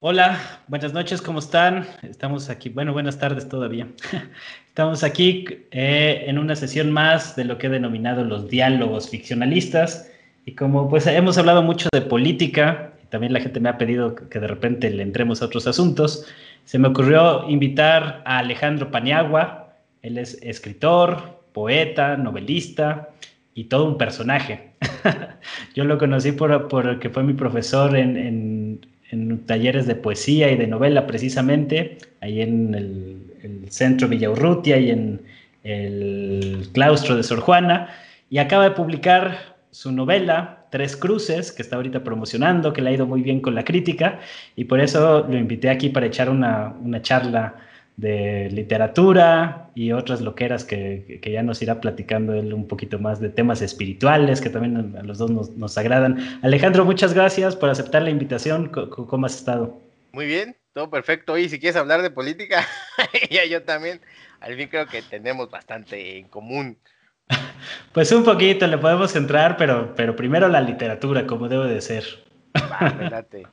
Hola, buenas noches, ¿cómo están? Estamos aquí, bueno, buenas tardes todavía. Estamos aquí en una sesión más de lo que he denominado los diálogos ficcionalistas y como pues hemos hablado mucho de política y también la gente me ha pedido que de repente le entremos a otros asuntos, se me ocurrió invitar a Alejandro Paniagua. Él es escritor, poeta, novelista y todo un personaje. Yo lo conocí porque fue mi profesor en talleres de poesía y de novela precisamente, ahí en el centro Villaurrutia y en el claustro de Sor Juana, y acaba de publicar su novela Tres Cruces, que está ahorita promocionando, que le ha ido muy bien con la crítica, y por eso lo invité aquí para echar una charla de literatura y otras loqueras que ya nos irá platicando él un poquito más de temas espirituales que también a los dos nos agradan. Alejandro, muchas gracias por aceptar la invitación. ¿Cómo has estado? Muy bien, todo perfecto. Y si quieres hablar de política, ya yo también. Al fin creo que tenemos bastante en común. Pues un poquito le podemos entrar, pero primero la literatura, como debe de ser. Va, me late.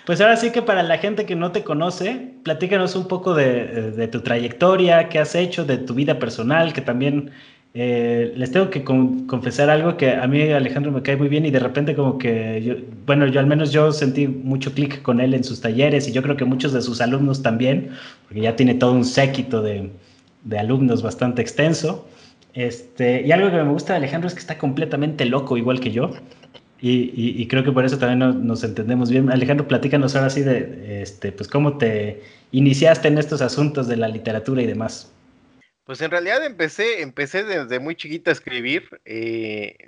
Pues ahora sí que para la gente que no te conoce, platícanos un poco de tu trayectoria, qué has hecho, de tu vida personal, que también les tengo que confesar algo que a mí Alejandro me cae muy bien y de repente como que yo, bueno, yo al menos yo sentí mucho clic con él en sus talleres y yo creo que muchos de sus alumnos también, porque ya tiene todo un séquito de alumnos bastante extenso. Y algo que me gusta de Alejandro es que está completamente loco, igual que yo. Y creo que por eso también nos entendemos bien. Alejandro, platícanos ahora sí pues cómo te iniciaste en estos asuntos de la literatura y demás. Pues en realidad empecé desde muy chiquito a escribir.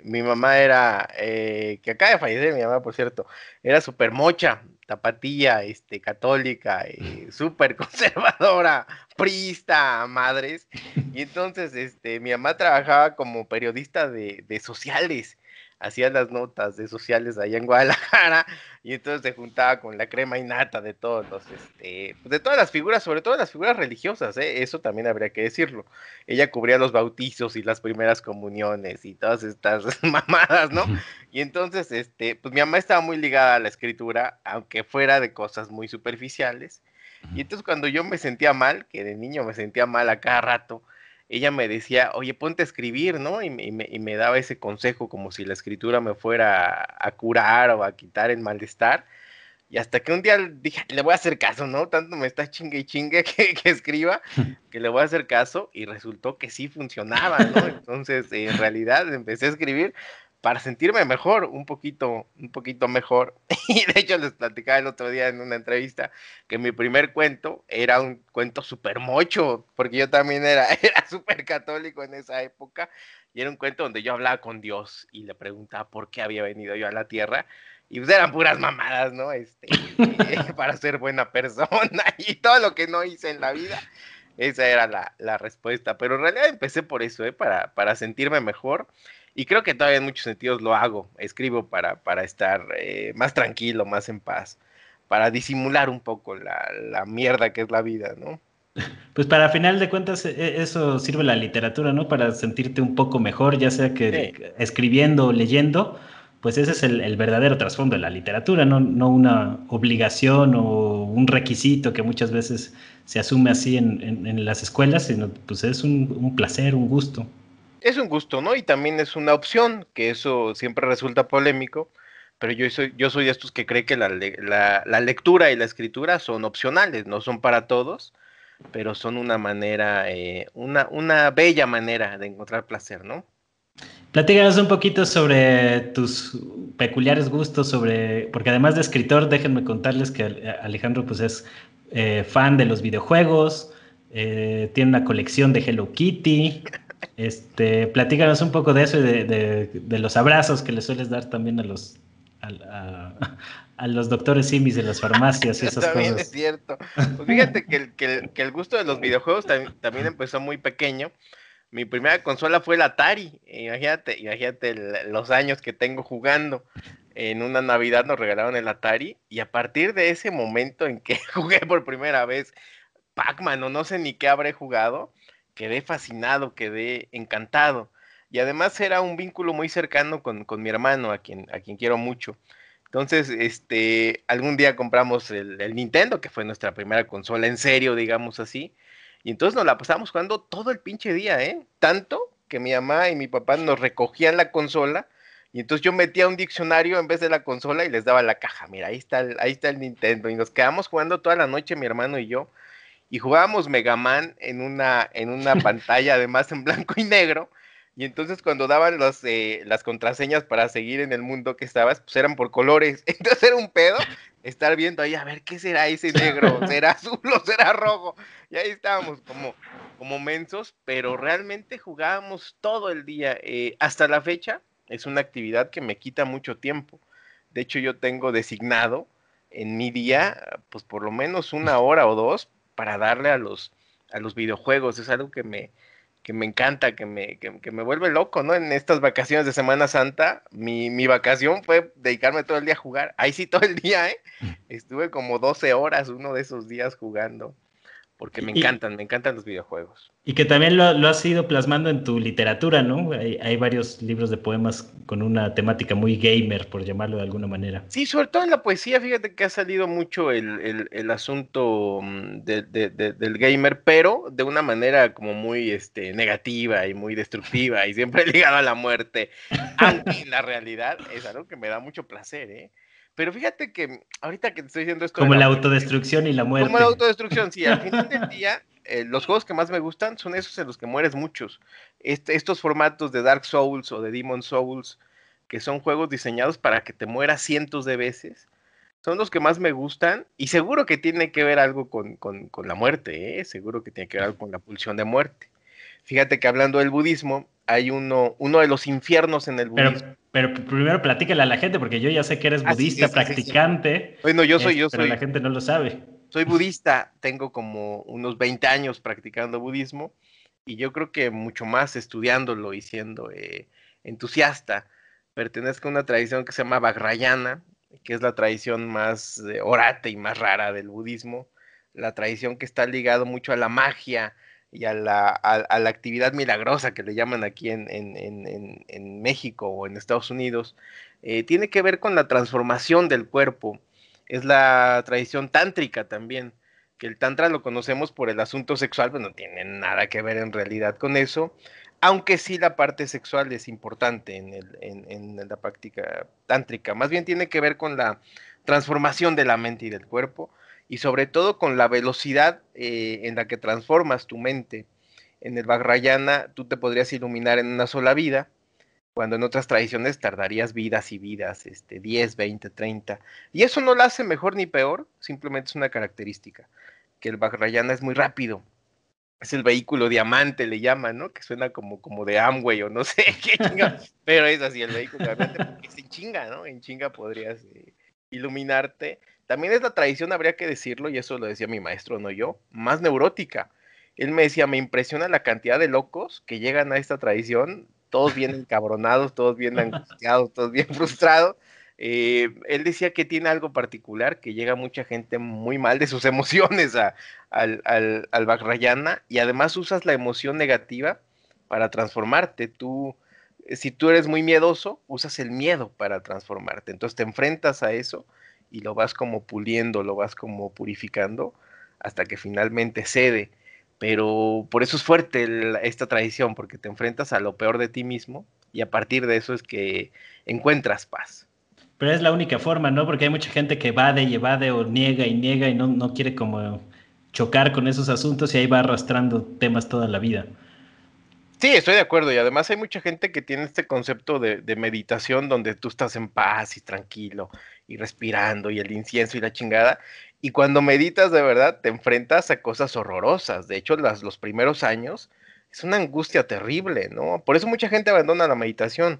Mi mamá era, que acaba de fallecer, mi mamá, por cierto, era súper mocha, tapatía, católica, súper conservadora, priista, madres. Y entonces, mi mamá trabajaba como periodista de sociales, hacía las notas de sociales allá en Guadalajara, y entonces se juntaba con la crema innata de todos los, pues, de todas las figuras, sobre todo las figuras religiosas, eso también habría que decirlo. Ella cubría los bautizos y las primeras comuniones y todas estas mamadas, ¿no? Y entonces, pues mi mamá estaba muy ligada a la escritura, aunque fuera de cosas muy superficiales. Y entonces cuando yo me sentía mal, que de niño me sentía mal a cada rato, ella me decía, oye, ponte a escribir, ¿no? Y me daba ese consejo como si la escritura me fuera a curar o a quitar el malestar. Y hasta que un día dije, le voy a hacer caso, ¿no? Tanto me está chingue y chingue que escriba, que le voy a hacer caso y resultó que sí funcionaba, ¿no? Entonces, en realidad empecé a escribir para sentirme mejor, un poquito mejor. Y de hecho les platicaba el otro día en una entrevista que mi primer cuento era un cuento súper mocho, porque yo también era súper católico en esa época, y era un cuento donde yo hablaba con Dios y le preguntaba por qué había venido yo a la tierra y pues eran puras mamadas, ¿no? Para ser buena persona y todo lo que no hice en la vida, esa era la respuesta. Pero en realidad empecé por eso, ¿eh? Para sentirme mejor. Y creo que todavía en muchos sentidos lo hago. Escribo para estar más tranquilo, más en paz, para disimular un poco la mierda que es la vida, ¿no? Pues para final de cuentas eso sirve la literatura, ¿no? Para sentirte un poco mejor, ya sea Sí. que escribiendo o leyendo, pues ese es el verdadero trasfondo de la literatura, no una obligación o un requisito que muchas veces se asume así en las escuelas, sino pues es un placer, un gusto. Es un gusto, ¿no? Y también es una opción, que eso siempre resulta polémico, pero yo soy de estos que cree que la lectura y la escritura son opcionales, no son para todos, pero son una manera, una bella manera de encontrar placer, ¿no? Platícanos un poquito sobre tus peculiares gustos, porque además de escritor, déjenme contarles que Alejandro pues es fan de los videojuegos, tiene una colección de Hello Kitty. Platícanos un poco de eso y de los abrazos que le sueles dar también a, a- a los doctores simis de las farmacias y esas También es cosas. cierto. Pues fíjate que el gusto de los videojuegos también empezó muy pequeño. Mi primera consola fue el Atari. Imagínate los años que tengo jugando. En una Navidad nos regalaron el Atari y a partir de ese momento en que jugué por primera vez Pac-Man o no sé ni qué habré jugado, quedé fascinado, quedé encantado. Y además era un vínculo muy cercano con mi hermano, a quien quiero mucho. Entonces, algún día compramos el Nintendo, que fue nuestra primera consola en serio, digamos así. Y entonces nos la pasábamos jugando todo el pinche día, ¿eh? Tanto que mi mamá y mi papá nos recogían la consola. Y entonces yo metía un diccionario en vez de la consola y les daba la caja. Mira, ahí está el Nintendo. Y nos quedamos jugando toda la noche, mi hermano y yo. Y jugábamos Mega Man en una pantalla, además en blanco y negro. Y entonces cuando daban las contraseñas para seguir en el mundo que estabas, pues eran por colores. Entonces era un pedo estar viendo ahí, a ver, ¿qué será ese negro? ¿Será azul o será rojo? Y ahí estábamos como mensos, pero realmente jugábamos todo el día. Hasta la fecha es una actividad que me quita mucho tiempo. De hecho, yo tengo designado en mi día, pues por lo menos una hora o dos para darle a los videojuegos. Es algo que me encanta, que me vuelve loco, ¿no? En estas vacaciones de Semana Santa, mi vacación fue dedicarme todo el día a jugar. Ahí sí, todo el día, ¿eh? Estuve como 12 horas uno de esos días jugando, porque Y, me encantan los videojuegos. y que también lo has ido plasmando en tu literatura, ¿no? Hay varios libros de poemas con una temática muy gamer, por llamarlo de alguna manera. Sí, sobre todo en la poesía, fíjate que ha salido mucho el asunto del gamer, pero de una manera como muy negativa y muy destructiva y siempre ligado a la muerte, aunque en la realidad es algo que me da mucho placer, ¿eh? Pero fíjate que ahorita que te estoy diciendo esto de Como la la muerte, autodestrucción y la como la muerte. autodestrucción, sí, al final del día, los juegos que más me gustan son esos en los que mueres muchos. Estos formatos de Dark Souls o de Demon Souls, que son juegos diseñados para que te mueras cientos de veces, son los que más me gustan y seguro que tiene que ver algo con la muerte, ¿eh? Seguro que tiene que ver algo con la pulsión de muerte. Fíjate que hablando del budismo, hay uno de los infiernos en el budismo. Pero primero platícale a la gente, porque yo ya sé que eres Ah, sí, sí, budista, sí, sí, sí. practicante, Bueno, pero la gente no lo sabe. soy budista, tengo como unos 20 años practicando budismo y yo creo que mucho más estudiándolo y siendo entusiasta. Pertenezco a una tradición que se llama Vajrayana, que es la tradición más orate y más rara del budismo, la tradición que está ligado mucho a la magia y a la actividad milagrosa que le llaman aquí en México o en Estados Unidos. Tiene que ver con la transformación del cuerpo, es la tradición tántrica también, que el tantra lo conocemos por el asunto sexual, pues no tiene nada que ver en realidad con eso, aunque sí la parte sexual es importante en la práctica tántrica, más bien tiene que ver con la transformación de la mente y del cuerpo, y sobre todo con la velocidad en la que transformas tu mente. En el Vajrayana tú te podrías iluminar en una sola vida, cuando en otras tradiciones tardarías vidas y vidas, 10, 20, 30. Y eso no lo hace mejor ni peor, simplemente es una característica, que el Vajrayana es muy rápido. Es el vehículo diamante, le llaman, ¿no? Que suena como de Amway o no sé qué chinga, pero es así el vehículo diamante porque es en chinga, ¿no? En chinga podrías iluminarte. También es la tradición, habría que decirlo, y eso lo decía mi maestro, no yo, más neurótica. Él me decía, me impresiona la cantidad de locos que llegan a esta tradición, todos bien encabronados, todos bien angustiados, todos bien frustrados. Él decía que tiene algo particular, que llega mucha gente muy mal de sus emociones al Vajrayana y además usas la emoción negativa para transformarte. Si tú eres muy miedoso, usas el miedo para transformarte. Entonces te enfrentas a eso y lo vas como puliendo, lo vas como purificando hasta que finalmente cede. Pero por eso es fuerte esta tradición, porque te enfrentas a lo peor de ti mismo y a partir de eso es que encuentras paz. Pero es la única forma, ¿no? Porque hay mucha gente que evade y evade o niega y no quiere como chocar con esos asuntos y ahí va arrastrando temas toda la vida. Sí, estoy de acuerdo. Y además hay mucha gente que tiene este concepto de meditación donde tú estás en paz y tranquilo y respirando y el incienso y la chingada. Y cuando meditas de verdad te enfrentas a cosas horrorosas. De hecho, los primeros años es una angustia terrible, ¿no? Por eso mucha gente abandona la meditación,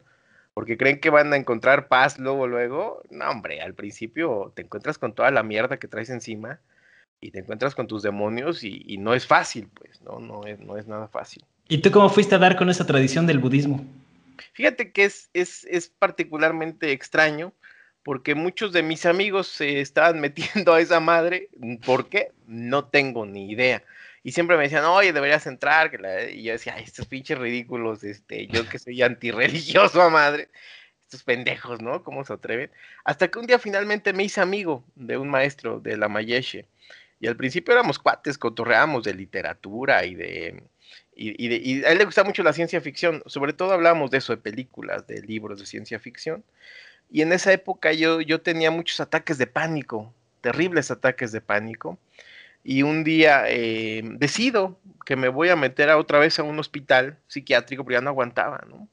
porque creen que van a encontrar paz luego, luego. No, hombre, al principio te encuentras con toda la mierda que traes encima y te encuentras con tus demonios y no es fácil, pues, ¿no? No es nada fácil. ¿Y tú cómo fuiste a dar con esa tradición del budismo? Fíjate que es particularmente extraño porque muchos de mis amigos se estaban metiendo a esa madre. ¿Por qué? No tengo ni idea. Y siempre me decían, oye, deberías entrar. Y yo decía, ay, estos pinches ridículos, yo que soy antirreligioso a madre, estos pendejos, ¿no? ¿Cómo se atreven? Hasta que un día finalmente me hice amigo de un maestro de la Mayeshe. Y al principio éramos cuates, cotorreábamos de literatura y a él le gustaba mucho la ciencia ficción. Sobre todo hablábamos de eso, de películas, de libros de ciencia ficción. Y en esa época yo tenía muchos ataques de pánico, terribles ataques de pánico. Y un día decido que me voy a meter otra vez a un hospital psiquiátrico, porque ya no aguantaba, ¿no?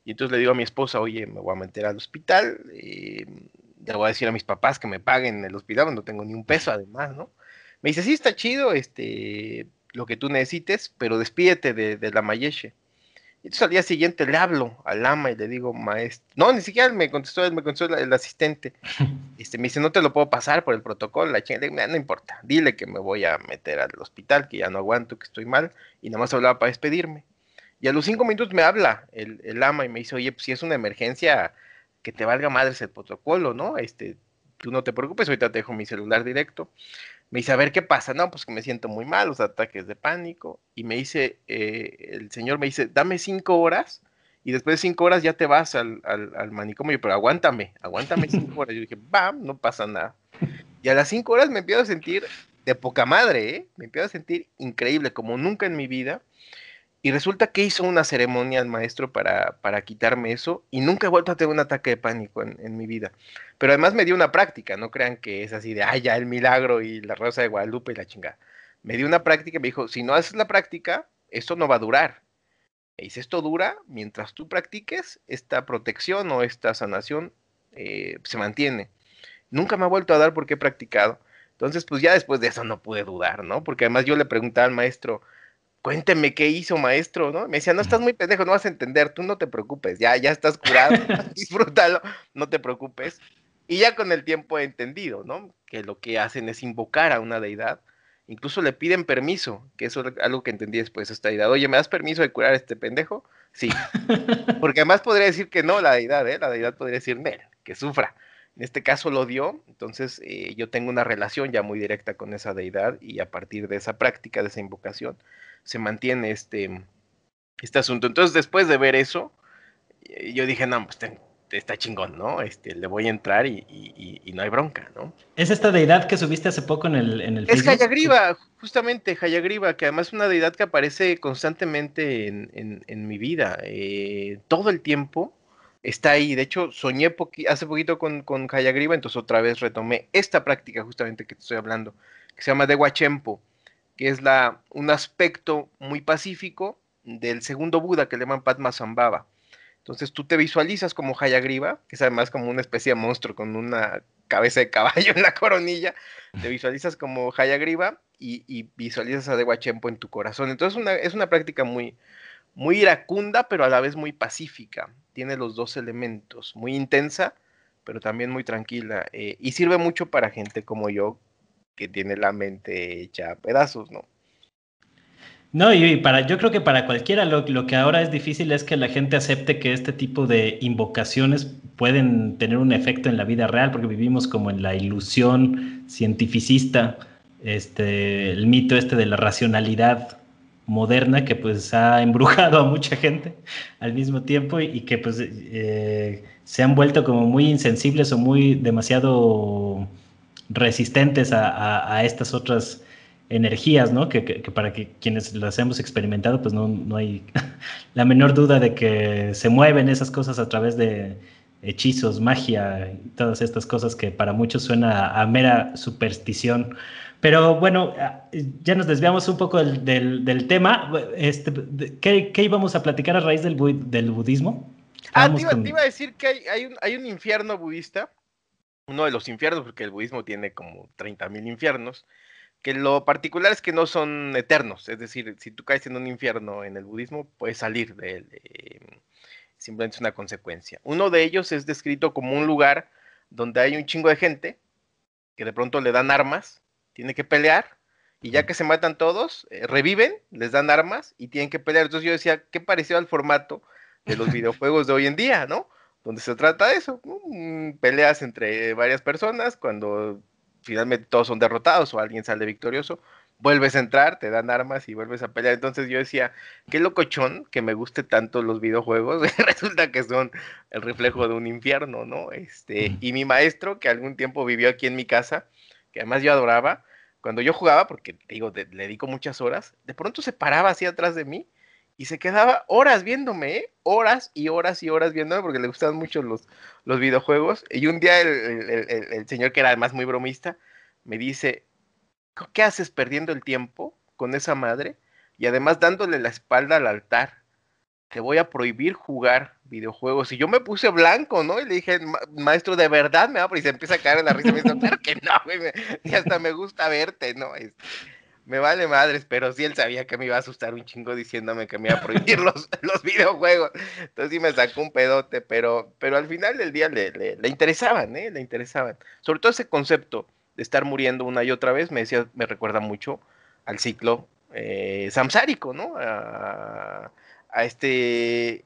Y entonces le digo a mi esposa, oye, me voy a meter al hospital, le voy a decir a mis papás que me paguen el hospital, no tengo ni un peso además, ¿no? Me dice, sí, está chido, lo que tú necesites, pero despídete de la Mayeshe. Y entonces al día siguiente le hablo al ama y le digo, maestro, no, ni siquiera me contestó él, me contestó el asistente. Me dice, no te lo puedo pasar por el protocolo, la chingada. Le digo, no importa, dile que me voy a meter al hospital, que ya no aguanto, que estoy mal, y nada más hablaba para despedirme. Y a los 5 minutos me habla el ama y me dice, oye, pues si es una emergencia, que te valga madres el protocolo, ¿no? Tú no te preocupes, ahorita te dejo mi celular directo. Me dice, a ver qué pasa. No, pues que me siento muy mal, los ataques de pánico. Y me dice, el señor me dice, dame 5 horas y después de 5 horas ya te vas al manicomio, pero aguántame 5 horas. Yo dije, va, no pasa nada. Y a las 5 horas me empiezo a sentir de poca madre, ¿eh? Me empiezo a sentir increíble, como nunca en mi vida. Y resulta que hizo una ceremonia el maestro para quitarme eso y nunca he vuelto a tener un ataque de pánico en mi vida. Pero además me dio una práctica, no crean que es así de, ay, ya el milagro y la rosa de Guadalupe y la chingada. Me dio una práctica y me dijo, si no haces la práctica, esto no va a durar. Me dice, esto dura mientras tú practiques, esta protección o esta sanación se mantiene. Nunca me ha vuelto a dar porque he practicado. Entonces, pues ya después de eso no pude dudar, ¿no? Porque además yo le preguntaba al maestro, cuénteme qué hizo, maestro, ¿no? Me decía, no estás muy pendejo, no vas a entender, tú no te preocupes, ya estás curado, disfrútalo, no te preocupes. Y ya con el tiempo he entendido, ¿no? Que lo que hacen es invocar a una deidad, incluso le piden permiso, que eso es algo que entendí después de esta deidad. Oye, ¿me das permiso de curar a este pendejo? Sí, porque además podría decir que no la deidad, ¿eh? La deidad podría decir, Nel, que sufra. En este caso lo dio, entonces yo tengo una relación ya muy directa con esa deidad y a partir de esa práctica, de esa invocación, se mantiene este asunto. Entonces, después de ver eso, yo dije, no, pues está chingón, ¿no? Le voy a entrar y no hay bronca, ¿no? ¿Es esta deidad que subiste hace poco en el Es Facebook? Hayagriva, justamente Hayagriva, que además es una deidad que aparece constantemente en mi vida. Todo el tiempo está ahí. De hecho, soñé hace poquito con Hayagriva, entonces otra vez retomé esta práctica justamente que te estoy hablando, que se llama Dewa Chempo, que es un aspecto muy pacífico del segundo Buda que le llaman Padmasambhava. Entonces tú te visualizas como Hayagriva, que es además como una especie de monstruo con una cabeza de caballo en la coronilla, te visualizas como Hayagriva y visualizas a Dewa Chempo en tu corazón. Entonces es una práctica muy, muy iracunda, pero a la vez muy pacífica. Tiene los dos elementos, muy intensa, pero también muy tranquila. Y sirve mucho para gente como yo, que tiene la mente hecha a pedazos, ¿no? No, yo creo que para cualquiera lo que ahora es difícil es que la gente acepte que este tipo de invocaciones pueden tener un efecto en la vida real, porque vivimos como en la ilusión cientificista, el mito de la racionalidad moderna que pues ha embrujado a mucha gente al mismo tiempo y que pues se han vuelto como muy insensibles o muy demasiado resistentes a estas otras energías, ¿no? Que para quienes las hemos experimentado, pues no hay la menor duda de que se mueven esas cosas a través de hechizos, magia y todas estas cosas que para muchos suena a mera superstición. Pero bueno, ya nos desviamos un poco del tema. ¿Qué íbamos a platicar a raíz del budismo? Ah, Estábamos te con... iba a decir que hay un infierno budista, uno de los infiernos, porque el budismo tiene como 30,000 infiernos, que lo particular es que no son eternos, es decir, si tú caes en un infierno en el budismo, puedes salir de él, simplemente es una consecuencia. Uno de ellos es descrito como un lugar donde hay un chingo de gente, que de pronto le dan armas, tiene que pelear, y ya que se matan todos, reviven, les dan armas y tienen que pelear. Entonces yo decía, qué parecido al formato de los videojuegos de hoy en día, ¿no? Donde se trata de eso, ¿no? Peleas entre varias personas, cuando finalmente todos son derrotados o alguien sale victorioso, vuelves a entrar, te dan armas y vuelves a pelear. Entonces yo decía, qué locochón que me guste tanto los videojuegos, resulta que son el reflejo de un infierno, ¿no? Y mi maestro, que algún tiempo vivió aquí en mi casa, que además yo adoraba, cuando yo jugaba, porque digo, le dedico muchas horas, de pronto se paraba así atrás de mí y se quedaba horas viéndome, ¿eh? Horas y horas y horas viéndome, porque le gustaban mucho los videojuegos. Y un día el señor, que era además muy bromista, me dice, ¿qué haces perdiendo el tiempo con esa madre? Y además dándole la espalda al altar. Te voy a prohibir jugar videojuegos. Y yo me puse blanco, ¿no? Y le dije, maestro, ¿de verdad me va a prohibir? Y se empieza a caer en la risa. Me dice, claro que no, güey. Y hasta me gusta verte, ¿no? Me vale madres, pero sí él sabía que me iba a asustar un chingo diciéndome que me iba a prohibir los videojuegos. Entonces sí me sacó un pedote, pero al final del día le interesaban, ¿eh? Le interesaban. Sobre todo ese concepto de estar muriendo una y otra vez, me recuerda mucho al ciclo samsárico, ¿no? A este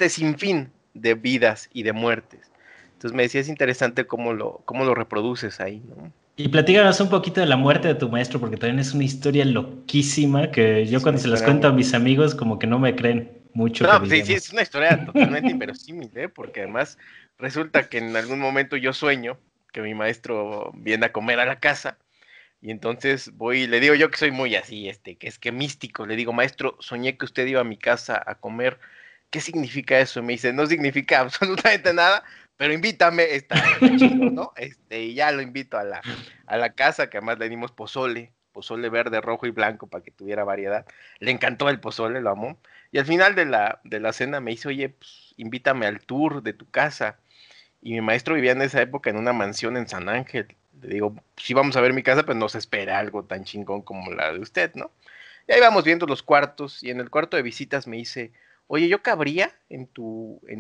sinfín de vidas y de muertes. Entonces me decía, es interesante cómo lo reproduces ahí, ¿no? Y platícanos un poquito de la muerte de tu maestro, porque también es una historia loquísima que yo Es una cuando se las historia cuento muy... a mis amigos como que no me creen mucho que No, pues sí, sí, digamos. es una historia totalmente inverosímil, ¿eh? Porque además resulta que en algún momento yo sueño que mi maestro viene a comer a la casa y entonces voy y le digo yo que soy muy así, que es que místico, le digo, maestro, soñé que usted iba a mi casa a comer, ¿qué significa eso? Y me dice, no significa absolutamente nada, pero invítame, está chido, ¿no? Y ya lo invito a la casa, que además le dimos pozole verde, rojo y blanco para que tuviera variedad. Le encantó el pozole, lo amó. Y al final de la cena me dice, oye, pues, invítame al tour de tu casa. Y mi maestro vivía en esa época en una mansión en San Ángel. Le digo, sí vamos a ver mi casa, pues no se espera algo tan chingón como la de usted, ¿no? Y ahí vamos viendo los cuartos, y en el cuarto de visitas me dice, oye, ¿yo cabría en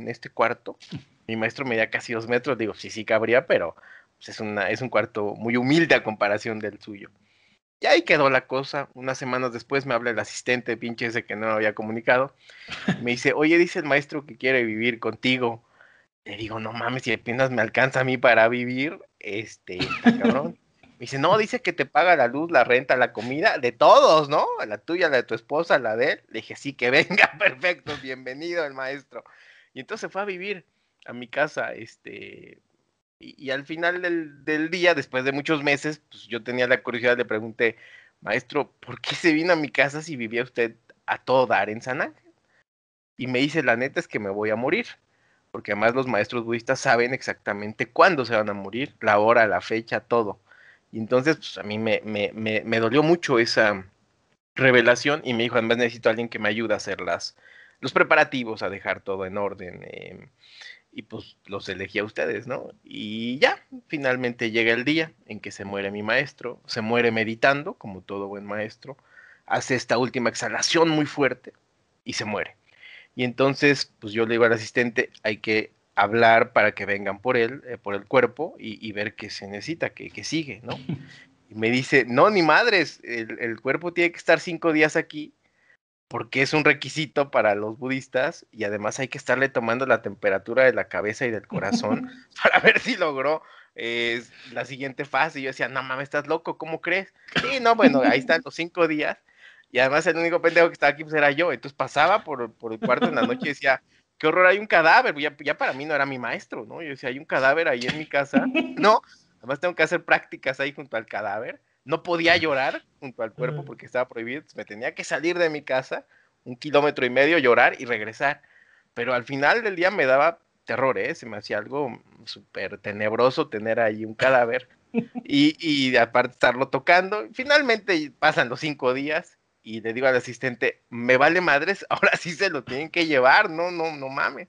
este cuarto? Mi maestro medía casi 2 metros, digo, sí, sí cabría, pero pues, es un cuarto muy humilde a comparación del suyo. Y ahí quedó la cosa. Unas semanas después me habla el asistente, pinche ese que no me había comunicado, y me dice, oye, dice el maestro que quiere vivir contigo. Le digo, no mames, si apenas me alcanza a mí para vivir, está cabrón. Me dice, no, dice que te paga la luz, la renta, la comida, de todos, ¿no? La tuya, la de tu esposa, la de él. Le dije, sí, que venga, perfecto, bienvenido el maestro. Y entonces fue a vivir a mi casa, y al final del día, después de muchos meses, pues yo tenía la curiosidad, le pregunté, maestro, ¿por qué se vino a mi casa si vivía usted a todo dar en San Ángel? Y me dice, la neta es que me voy a morir, porque además los maestros budistas saben exactamente cuándo se van a morir, la hora, la fecha, todo. Y entonces, pues a mí me dolió mucho esa revelación y me dijo, además necesito a alguien que me ayude a hacer los preparativos, a dejar todo en orden. Y pues los elegí a ustedes, ¿no? Y ya, finalmente llega el día en que se muere mi maestro, se muere meditando, como todo buen maestro, hace esta última exhalación muy fuerte y se muere. Y entonces, pues yo le digo al asistente, hay que hablar para que vengan por él, por el cuerpo, y ver qué se necesita, qué sigue, ¿no? Y me dice, no, ni madres, el cuerpo tiene que estar 5 días aquí porque es un requisito para los budistas y además hay que estarle tomando la temperatura de la cabeza y del corazón para ver si logró la siguiente fase. Y yo decía, no mames, estás loco, ¿cómo crees? Sí, no, bueno, ahí están los 5 días y además el único pendejo que estaba aquí pues era yo. Entonces pasaba por el cuarto en la noche y decía, qué horror, hay un cadáver. Ya para mí no era mi maestro, ¿no? Yo decía, hay un cadáver ahí en mi casa, ¿no? Además tengo que hacer prácticas ahí junto al cadáver. No podía llorar junto al cuerpo porque estaba prohibido, entonces me tenía que salir de mi casa 1,5 kilómetros, llorar y regresar. Pero al final del día me daba terror, ¿eh? Se me hacía algo súper tenebroso tener ahí un cadáver y aparte estarlo tocando. Finalmente pasan los 5 días y le digo al asistente, me vale madres, ahora sí se lo tienen que llevar, no, no, no mames.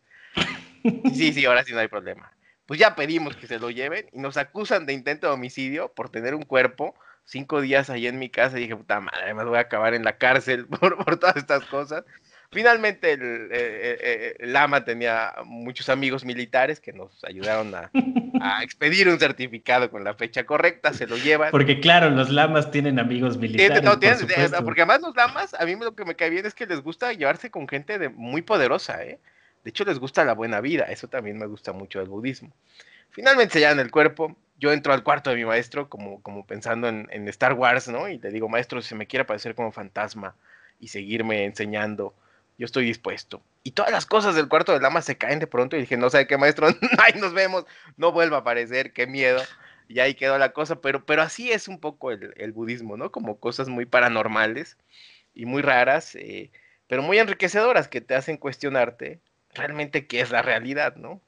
Sí, sí, sí, ahora sí no hay problema. Pues ya pedimos que se lo lleven y nos acusan de intento de homicidio por tener un cuerpo 5 días ahí en mi casa. Y dije, puta madre, me voy a acabar en la cárcel por todas estas cosas. Finalmente el Lama tenía muchos amigos militares que nos ayudaron a expedir un certificado con la fecha correcta, se lo llevan. Porque claro, los lamas tienen amigos militares, No, por supuesto. porque además los lamas, a mí lo que me cae bien es que les gusta llevarse con gente muy poderosa, ¿eh? De hecho, les gusta la buena vida, eso también me gusta mucho del budismo. Finalmente sellaron el cuerpo. Yo entro al cuarto de mi maestro como pensando en Star Wars, ¿no? Y le digo, maestro, si se me quiere aparecer como fantasma y seguirme enseñando, yo estoy dispuesto. Y todas las cosas del cuarto del lama se caen de pronto y dije, no sabe qué, maestro, ahí nos vemos, no vuelva a aparecer, qué miedo. Y ahí quedó la cosa, pero así es un poco el budismo, ¿no? Como cosas muy paranormales y muy raras, pero muy enriquecedoras que te hacen cuestionarte realmente qué es la realidad, ¿no?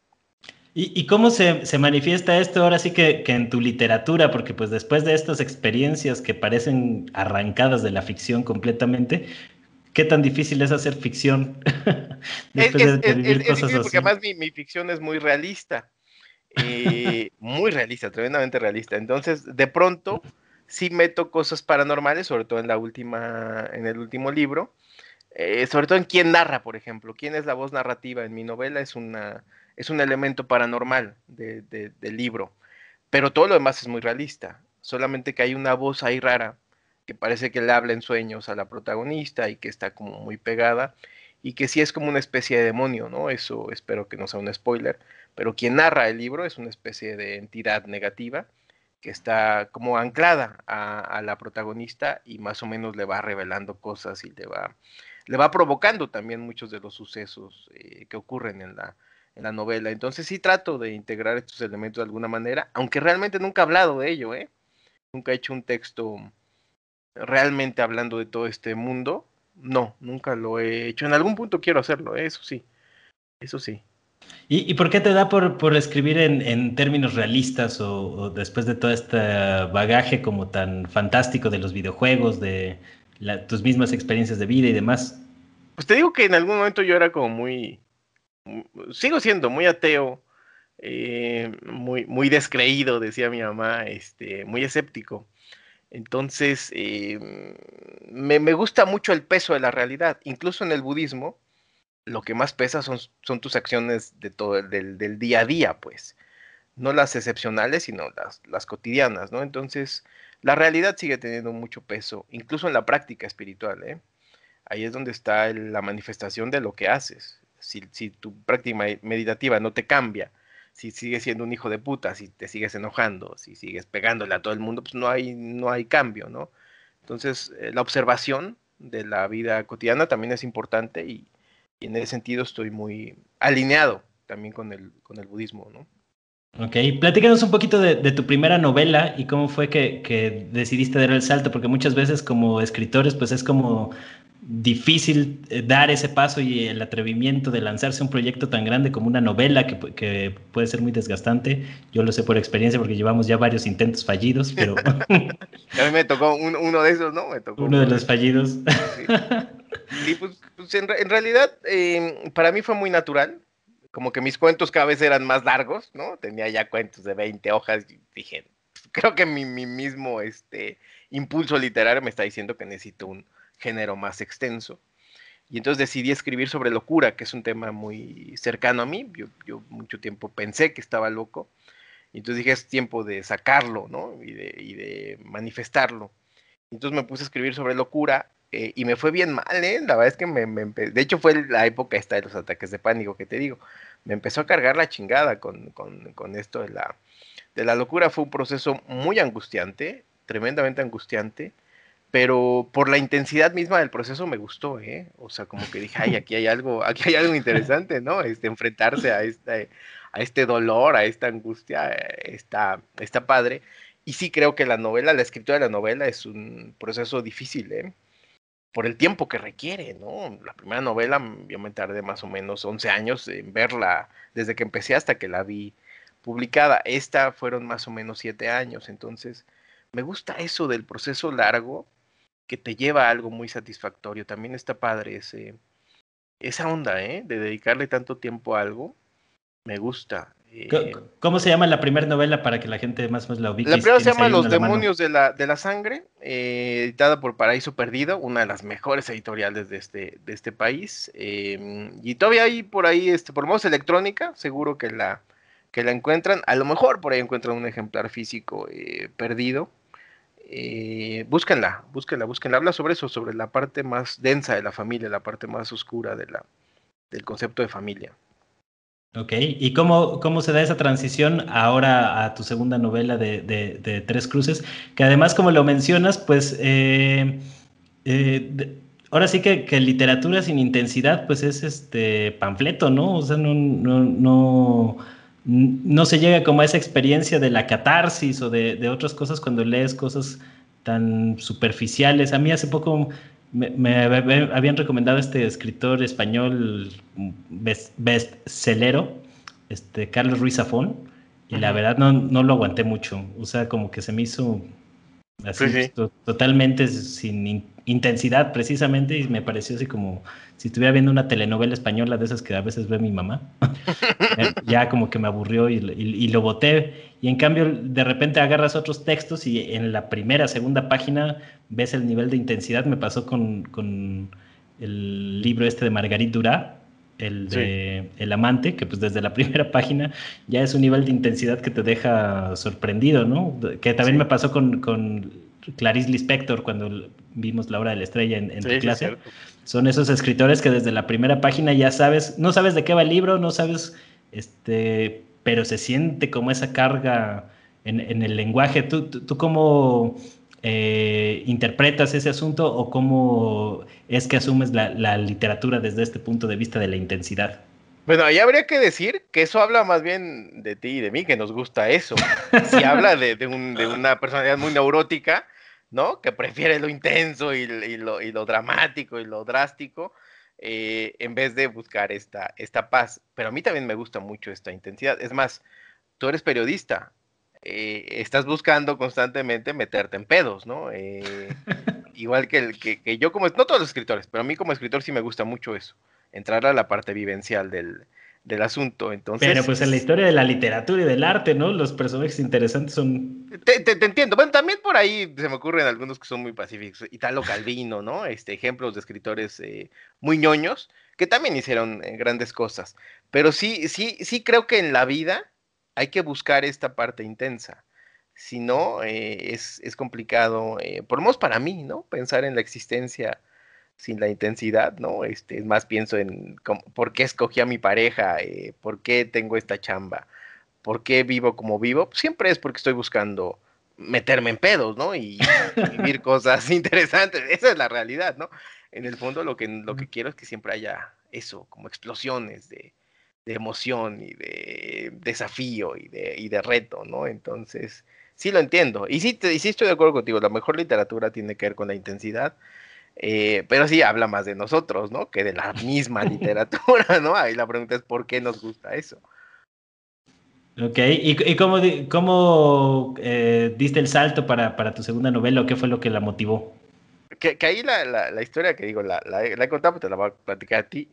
¿Y cómo se manifiesta esto ahora sí que en tu literatura? Porque pues después de estas experiencias que parecen arrancadas de la ficción completamente, ¿qué tan difícil es hacer ficción después de vivir Es cosas difícil porque así? además mi ficción es muy realista, tremendamente realista. Entonces, de pronto, sí meto cosas paranormales, sobre todo en el último libro, sobre todo en quién narra, por ejemplo, quién es la voz narrativa en mi novela, es un elemento paranormal del libro, pero todo lo demás es muy realista, solamente que hay una voz ahí rara que parece que le habla en sueños a la protagonista y que está como muy pegada y que sí es como una especie de demonio, ¿no? Eso espero que no sea un spoiler, pero quien narra el libro es una especie de entidad negativa que está como anclada a la protagonista y más o menos le va revelando cosas y le va provocando también muchos de los sucesos que ocurren en la novela. Entonces sí trato de integrar estos elementos de alguna manera, aunque realmente nunca he hablado de ello, ¿eh? Nunca he hecho un texto realmente hablando de todo este mundo. No, nunca lo he hecho. En algún punto quiero hacerlo, eso sí, eso sí. ¿Y por qué te da por escribir en términos realistas o después de todo este bagaje como tan fantástico de los videojuegos, de tus mismas experiencias de vida y demás? Pues te digo que en algún momento yo era como sigo siendo muy ateo, muy descreído, decía mi mamá, muy escéptico. Entonces, me gusta mucho el peso de la realidad. Incluso en el budismo, lo que más pesa son tus acciones de todo, del día a día, pues. No las excepcionales, sino las cotidianas, ¿no? Entonces, la realidad sigue teniendo mucho peso, incluso en la práctica espiritual, ¿eh? Ahí es donde está la manifestación de lo que haces. Si tu práctica meditativa no te cambia, si sigues siendo un hijo de puta, si te sigues enojando, si sigues pegándole a todo el mundo, pues no hay cambio, ¿no? Entonces, la observación de la vida cotidiana también es importante y en ese sentido estoy muy alineado también con el budismo, ¿no? Ok, platícanos un poquito de tu primera novela y cómo fue que decidiste dar el salto, porque muchas veces como escritores pues es como difícil dar ese paso y el atrevimiento de lanzarse un proyecto tan grande como una novela que puede ser muy desgastante. Yo lo sé por experiencia porque llevamos ya varios intentos fallidos, pero A mí me tocó uno de esos, ¿no? Me tocó uno de uno de los esos. fallidos. Sí. Sí, pues en realidad para mí fue muy natural, como que mis cuentos cada vez eran más largos, ¿no? Tenía ya cuentos de 20 hojas y dije, pues, creo que mi mismo impulso literario me está diciendo que necesito un género más extenso. Y entonces decidí escribir sobre locura, que es un tema muy cercano a mí. Yo mucho tiempo pensé que estaba loco, y entonces dije, es tiempo de sacarlo, ¿no? Y de manifestarlo. Entonces me puse a escribir sobre locura y me fue bien mal, ¿eh? La verdad es que de hecho fue la época esta de los ataques de pánico que te digo. Me empezó a cargar la chingada con esto de la locura. Fue un proceso muy angustiante, tremendamente angustiante, pero por la intensidad misma del proceso me gustó, ¿eh? O sea, como que dije, ay, aquí hay algo interesante, ¿no? Enfrentarse a este dolor, a esta angustia, está padre. Y sí creo que la escritura de la novela es un proceso difícil, ¿eh? Por el tiempo que requiere, ¿no? La primera novela yo me tardé más o menos 11 años en verla, desde que empecé hasta que la vi publicada. Esta fueron más o menos 7 años, entonces me gusta eso del proceso largo que te lleva a algo muy satisfactorio. También está padre esa onda, ¿eh? De dedicarle tanto tiempo a algo. Me gusta. ¿Cómo se llama la primera novela para que la gente más o menos la ubique La y si primera se tienes llama ahí una Los a la mano? demonios de la sangre, editada por Paraíso Perdido, una de las mejores editoriales de este país. Y todavía hay por ahí, por lo menos electrónica, seguro que la encuentran. A lo mejor por ahí encuentran un ejemplar físico perdido. Búsquenla. Habla sobre eso, sobre la parte más densa de la familia, la parte más oscura del concepto de familia. Ok, ¿y cómo se da esa transición ahora a tu segunda novela de Tres Cruces? Que además, como lo mencionas, pues ahora sí que literatura sin intensidad, pues es este panfleto, ¿no? O sea, no se llega como a esa experiencia de la catarsis o de otras cosas cuando lees cosas tan superficiales. A mí hace poco me habían recomendado este escritor español bestselero, Carlos Ruiz Zafón, y la Ujú. verdad no lo aguanté mucho. O sea, como que se me hizo Sí, así pues, sí. totalmente sin intensidad precisamente, y me pareció así como si estuviera viendo una telenovela española de esas que a veces ve mi mamá. Ya como que me aburrió y lo boté. Y en cambio, de repente agarras otros textos y en la primera, segunda página ves el nivel de intensidad. Me pasó con el libro este de Marguerite Duras, el Sí, de El amante, que pues desde la primera página ya es un nivel de intensidad que te deja sorprendido, ¿no? Que también me sí, pasó con Clarice Lispector cuando vimos La hora de la estrella en tu sí, sí, es clase. cierto. Son esos escritores que desde la primera página ya sabes, no sabes de qué va el libro, no sabes, pero se siente como esa carga en el lenguaje. ¿Tú cómo interpretas ese asunto o cómo es que asumes la literatura desde este punto de vista de la intensidad? Bueno, ahí habría que decir que eso habla más bien de ti y de mí, que nos gusta eso. Si habla de una personalidad muy neurótica, ¿no? Que prefiere lo intenso y lo dramático y lo drástico, en vez de buscar esta paz. Pero a mí también me gusta mucho esta intensidad. Es más, tú eres periodista, estás buscando constantemente meterte en pedos, ¿no? Igual que yo como, no todos los escritores, pero a mí como escritor sí me gusta mucho eso, entrar a la parte vivencial del asunto. Pero Entonces, pues en la historia de la literatura y del arte, ¿no? Los personajes interesantes son... te entiendo. Bueno, también por ahí se me ocurren algunos que son muy pacíficos. Italo Calvino, ¿no? Ejemplos de escritores muy ñoños que también hicieron grandes cosas. Pero sí creo que en la vida hay que buscar esta parte intensa. Si no, es complicado, por lo menos para mí, ¿no? Pensar en la existencia sin la intensidad, ¿no? Es más, pienso en por qué escogí a mi pareja, por qué tengo esta chamba, por qué vivo como vivo. Pues siempre es porque estoy buscando meterme en pedos, ¿no? Y vivir cosas interesantes. Esa es la realidad, ¿no? En el fondo lo que quiero es que siempre haya eso, como explosiones de emoción y de desafío y de reto, ¿no? Entonces, sí lo entiendo. Y sí estoy de acuerdo contigo, la mejor literatura tiene que ver con la intensidad, pero sí habla más de nosotros, ¿no? Que de la misma literatura, ¿no? Ahí la pregunta es ¿por qué nos gusta eso? Ok, ¿y cómo diste el salto para tu segunda novela o qué fue lo que la motivó? Que ahí la historia que digo, la he contado, pues te la voy a platicar a ti.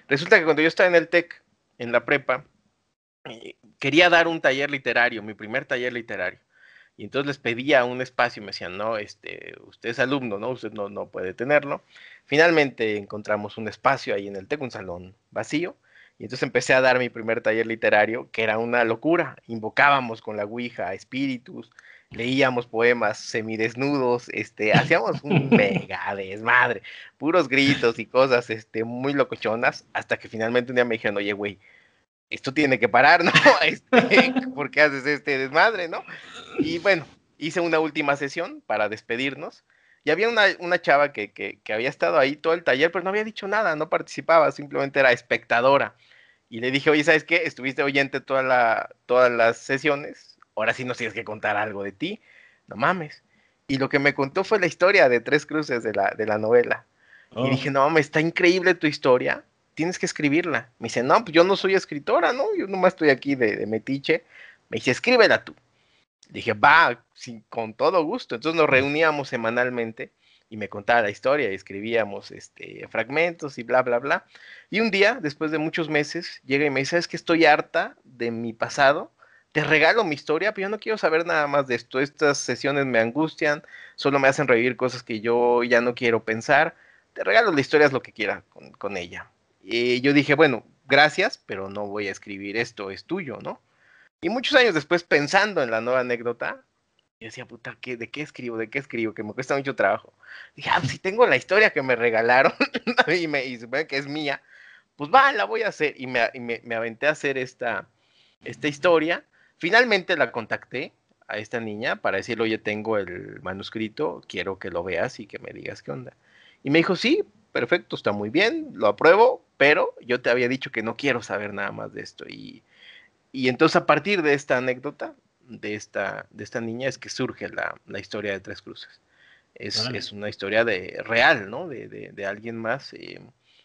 Resulta que cuando yo estaba en el TEC, en la prepa, quería dar un taller literario, mi primer taller literario. Y entonces les pedía un espacio y me decían, no, usted es alumno, ¿no? Usted no puede tenerlo. Finalmente encontramos un espacio ahí en el TEC, un salón vacío. Y entonces empecé a dar mi primer taller literario, que era una locura. Invocábamos con la Ouija a espíritus, leíamos poemas semidesnudos, hacíamos un mega desmadre, puros gritos y cosas, muy locochonas, hasta que finalmente un día me dijeron, oye, güey, esto tiene que parar, ¿no? ¿Por qué haces este desmadre, no? Y bueno, hice una última sesión para despedirnos. Y había una chava que había estado ahí todo el taller, pero no había dicho nada, no participaba, simplemente era espectadora. Y le dije, oye, ¿sabes qué? Estuviste oyente todas las sesiones, ahora sí nos tienes que contar algo de ti, no mames. Y lo que me contó fue la historia de Tres Cruces de la novela. Y dije, Oh, no, me está increíble tu historia, tienes que escribirla. Me dice, no, pues yo no soy escritora, ¿no? Yo nomás estoy aquí de metiche. Me dice, escríbela tú. Dije, va, sí, con todo gusto. Entonces nos reuníamos semanalmente y me contaba la historia y escribíamos fragmentos y bla, bla, bla. Y un día, después de muchos meses, llega y me dice, ¿sabes que estoy harta de mi pasado? Te regalo mi historia, pero yo no quiero saber nada más de esto. Estas sesiones me angustian, solo me hacen revivir cosas que yo ya no quiero pensar. Te regalo la historia, es lo que quiera con ella. Y yo dije, bueno, gracias, pero no voy a escribir esto, es tuyo, ¿no? Y muchos años después, pensando en la nueva anécdota, yo decía, puta, ¿de qué escribo? ¿De qué escribo? Que me cuesta mucho trabajo. Dije, pues si tengo la historia que me regalaron y supone que es mía, pues va, la voy a hacer. Y me aventé a hacer esta historia. Finalmente la contacté a esta niña para decirle, oye, tengo el manuscrito, quiero que lo veas y que me digas qué onda. Y me dijo, sí, perfecto, está muy bien, lo apruebo, pero yo te había dicho que no quiero saber nada más de esto. Y entonces a partir de esta anécdota, de esta niña, es que surge la historia de Tres Cruces. Órale. Es una historia real, ¿no? De alguien más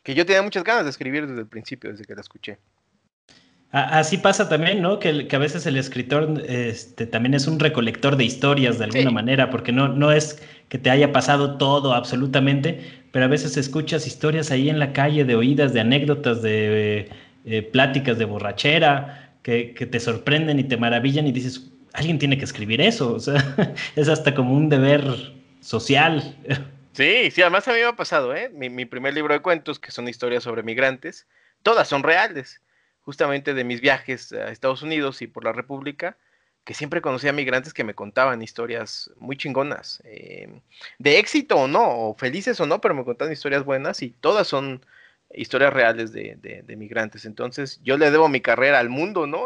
que yo tenía muchas ganas de escribir desde el principio, desde que la escuché. Así pasa también, ¿no? Que a veces el escritor también es un recolector de historias de alguna Sí, manera, porque no es que te haya pasado todo absolutamente, pero a veces escuchas historias ahí en la calle de oídas, de anécdotas, de pláticas de borrachera, que te sorprenden y te maravillan y dices, alguien tiene que escribir eso, o sea, es hasta como un deber social. sí, sí, además a mí me ha pasado, ¿eh? Mi primer libro de cuentos, que son historias sobre migrantes, todas son reales, justamente de mis viajes a Estados Unidos y por la República, que siempre conocía migrantes que me contaban historias muy chingonas, de éxito o no, o felices o no, pero me contaban historias buenas y todas son historias reales de migrantes. Entonces, yo le debo mi carrera al mundo, ¿no?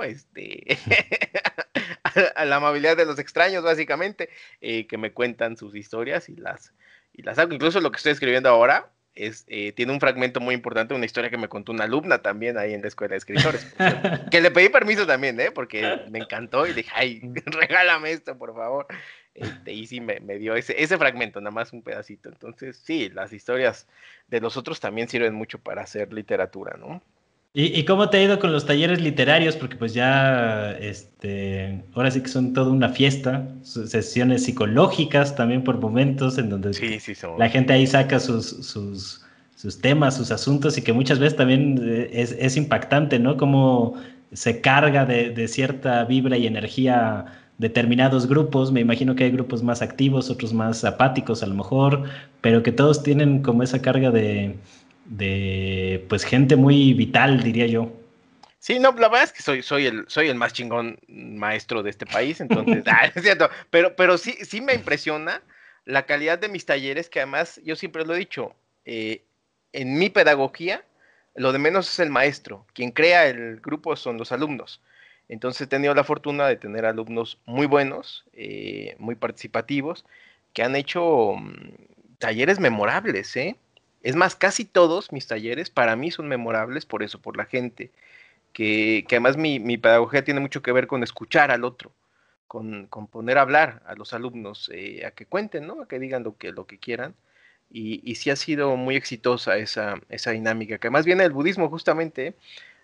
A la amabilidad de los extraños, básicamente, que me cuentan sus historias y las hago. Incluso lo que estoy escribiendo ahora tiene un fragmento muy importante, una historia que me contó una alumna también ahí en la escuela de escritores, por cierto. Que le pedí permiso también, porque me encantó y dije, ay, regálame esto, por favor. Y sí, me dio ese fragmento, nada más un pedacito. Entonces, sí, las historias de los otros también sirven mucho para hacer literatura, ¿no? ¿Y cómo te ha ido con los talleres literarios? Porque pues ya, ahora sí que son toda una fiesta, sesiones psicológicas también por momentos, en donde Sí, sí, la son. gente ahí saca sus temas, sus asuntos, y que muchas veces también es impactante, ¿no? Cómo se carga de cierta vibra y energía determinados grupos. Me imagino que hay grupos más activos, otros más apáticos a lo mejor, pero que todos tienen como esa carga de pues gente muy vital, diría yo. Sí, no, la verdad es que soy el más chingón maestro de este país, entonces, es cierto, pero sí, sí me impresiona la calidad de mis talleres, que además yo siempre lo he dicho, eh, en mi pedagogía, lo de menos es el maestro, quien crea el grupo son los alumnos. Entonces he tenido la fortuna de tener alumnos muy buenos, muy participativos, que han hecho talleres memorables, ¿eh? Es más, casi todos mis talleres para mí son memorables por eso, por la gente que además mi pedagogía tiene mucho que ver con escuchar al otro, con poner a hablar a los alumnos, a que cuenten, ¿no? A que digan lo que quieran. Y sí ha sido muy exitosa esa dinámica, que además viene del budismo justamente.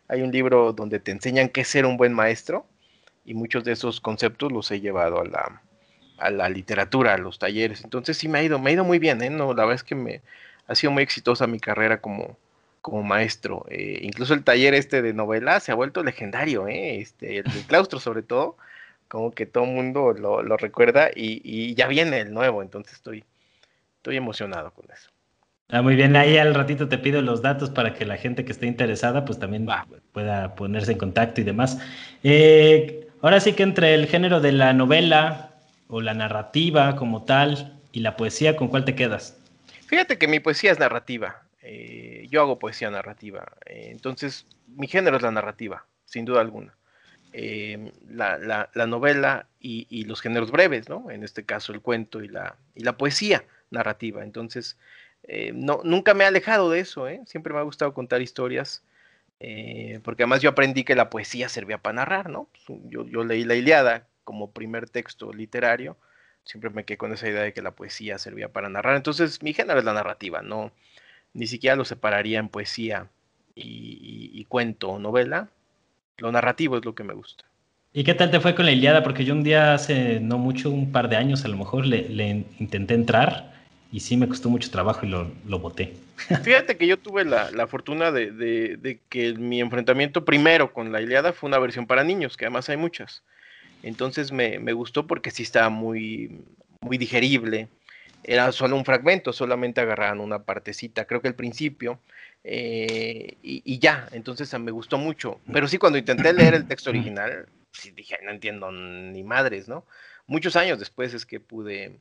Hay un libro donde te enseñan qué es ser un buen maestro y muchos de esos conceptos los he llevado a la literatura, a los talleres. Entonces sí me ha ido muy bien, ¿eh? No, la verdad es que ha sido muy exitosa mi carrera como maestro. Incluso el taller de novela se ha vuelto legendario, ¿eh? El del claustro sobre todo, como que todo el mundo lo recuerda y ya viene el nuevo, entonces estoy emocionado con eso. Ah, muy bien, ahí al ratito te pido los datos para que la gente que esté interesada pues también Va. pueda ponerse en contacto y demás. Ahora sí que entre el género de la novela o la narrativa como tal y la poesía, ¿con cuál te quedas? Fíjate que mi poesía es narrativa. Yo hago poesía narrativa. Entonces, mi género es la narrativa, sin duda alguna. La novela y los géneros breves, ¿no? En este caso el cuento y la poesía narrativa. Entonces, no, nunca me he alejado de eso, ¿eh? Siempre me ha gustado contar historias, porque además yo aprendí que la poesía servía para narrar, ¿no? Yo leí la Ilíada como primer texto literario, siempre me quedé con esa idea de que la poesía servía para narrar. Entonces, mi género es la narrativa, no, ni siquiera lo separaría en poesía y cuento o novela. Lo narrativo es lo que me gusta. ¿Y qué tal te fue con la Ilíada? Porque yo un día hace no mucho, un par de años a lo mejor, le intenté entrar y sí me costó mucho trabajo y lo boté. Fíjate que yo tuve la fortuna de que mi enfrentamiento primero con la Ilíada fue una versión para niños, que además hay muchas. Entonces me gustó porque sí estaba muy digerible. Era solo un fragmento, solamente agarraban una partecita, creo que el principio, y ya, entonces me gustó mucho. Pero sí, cuando intenté leer el texto original, sí dije, no entiendo ni madres, ¿no? Muchos años después es que pude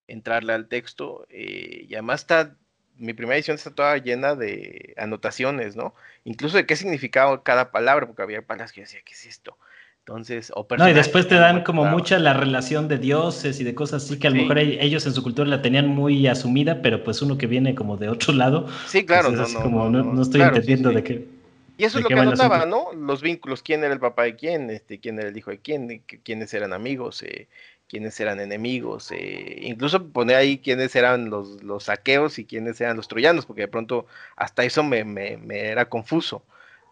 entrarle al texto, y además está mi primera edición está toda llena de anotaciones, ¿no? Incluso de qué significaba cada palabra, porque había palabras que yo decía, ¿qué es esto? Entonces, o No, y personajes después te que no me dan como acordaba. mucha la relación de dioses y de cosas así que a lo mejor Sí, ellos en su cultura la tenían muy asumida, pero pues uno que viene como de otro lado, sí, pues claro, es no, así no, como, no, no, no, no estoy claro, sí, entendiendo sí. Y eso es de lo qué que va el anotaba, asunto. ¿no? Los vínculos, quién era el papá de quién, quién era el hijo de quién, quiénes eran amigos, quiénes eran enemigos, incluso poner ahí quiénes eran los saqueos y quiénes eran los troyanos, porque de pronto hasta eso me era confuso,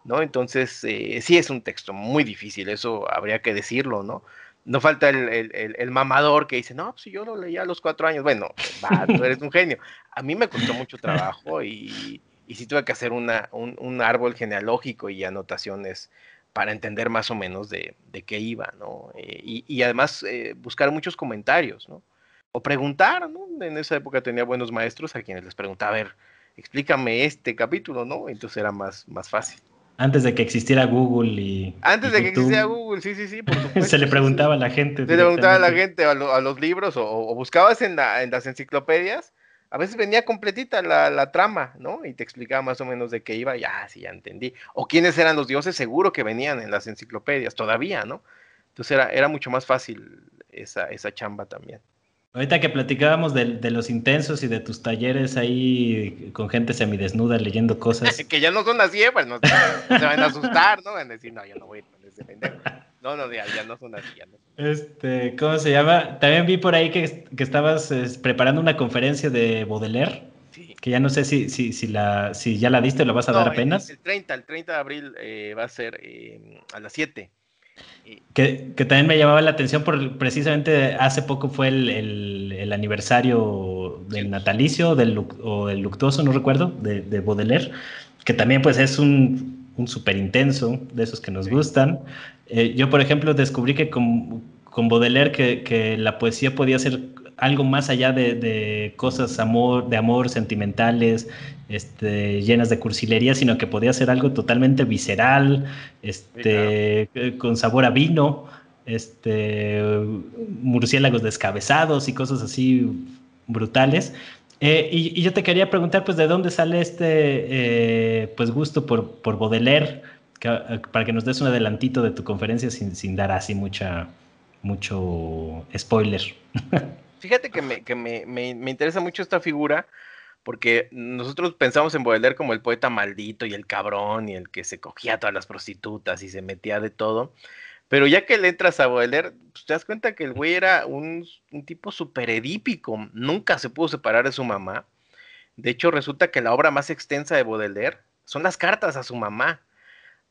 ¿no? Entonces, sí es un texto muy difícil, eso habría que decirlo, ¿no? No falta el mamador que dice, no, pues si yo lo leía a los 4 años, bueno, va, tú eres un genio. A mí me costó mucho trabajo y sí tuve que hacer un árbol genealógico y anotaciones para entender más o menos de qué iba, ¿no? Y además buscar muchos comentarios, ¿no? O preguntar, ¿no? En esa época tenía buenos maestros a quienes les preguntaba, a ver, explícame este capítulo, ¿no? Entonces era más fácil. Antes de que existiera Google Antes y de que existiera YouTube, Google, sí, sí, sí, por se supuesto, le sí, sí. preguntaba a la gente Se le preguntaba a la directamente. gente, a los libros, o buscabas en las enciclopedias, a veces venía completita la trama, ¿no? Y te explicaba más o menos de qué iba, ya, sí, ya entendí. O quiénes eran los dioses, seguro que venían en las enciclopedias, todavía, ¿no? Entonces era mucho más fácil esa chamba también. Ahorita que platicábamos de los intensos y de tus talleres ahí con gente semidesnuda leyendo cosas. Que ya no son así, pues no se van a asustar, ¿no? Van a decir, no, yo no voy a ir con ese pendejo. No, no, ya no son así, ya no son así. ¿Cómo se llama? También vi por ahí que estabas preparando una conferencia de Baudelaire, Sí. que ya no sé si ya la diste o la vas a dar No, apenas. el 30 de abril va a ser a las 7. Que también me llamaba la atención por precisamente hace poco fue el aniversario del 200. natalicio o del luctuoso, no recuerdo, de Baudelaire, que también pues es un súper intenso de esos que nos Sí, gustan. Yo, por ejemplo, descubrí que con Baudelaire que la poesía podía ser algo más allá de cosas de amor sentimentales, llenas de cursilería, sino que podía ser algo totalmente visceral, sí, claro. con sabor a vino, murciélagos descabezados y cosas así brutales. Y yo te quería preguntar, pues, ¿de dónde sale pues, gusto por Baudelaire? Para que nos des un adelantito de tu conferencia sin dar así mucho spoiler. Fíjate que me interesa mucho esta figura porque nosotros pensamos en Baudelaire como el poeta maldito y el cabrón y el que se cogía a todas las prostitutas y se metía de todo. Pero ya que le entras a Baudelaire, pues te das cuenta que el güey era un tipo súper edípico. Nunca se pudo separar de su mamá. De hecho, resulta que la obra más extensa de Baudelaire son las cartas a su mamá.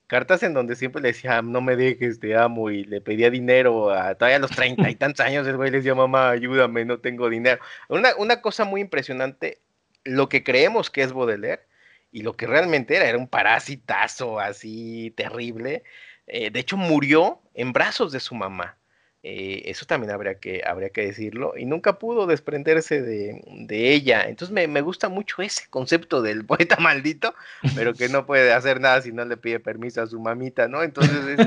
Cartas en donde siempre le decía, no me dejes, te amo, y le pedía dinero todavía a los 30 y tantos años, el güey le decía, mamá, ayúdame, no tengo dinero. Una cosa muy impresionante, lo que creemos que es Baudelaire y lo que realmente era un parasitazo así terrible. De hecho, murió en brazos de su mamá. Eso también habría que decirlo, y nunca pudo desprenderse de ella. Entonces me gusta mucho ese concepto del poeta maldito, pero que no puede hacer nada si no le pide permiso a su mamita, ¿no? Entonces,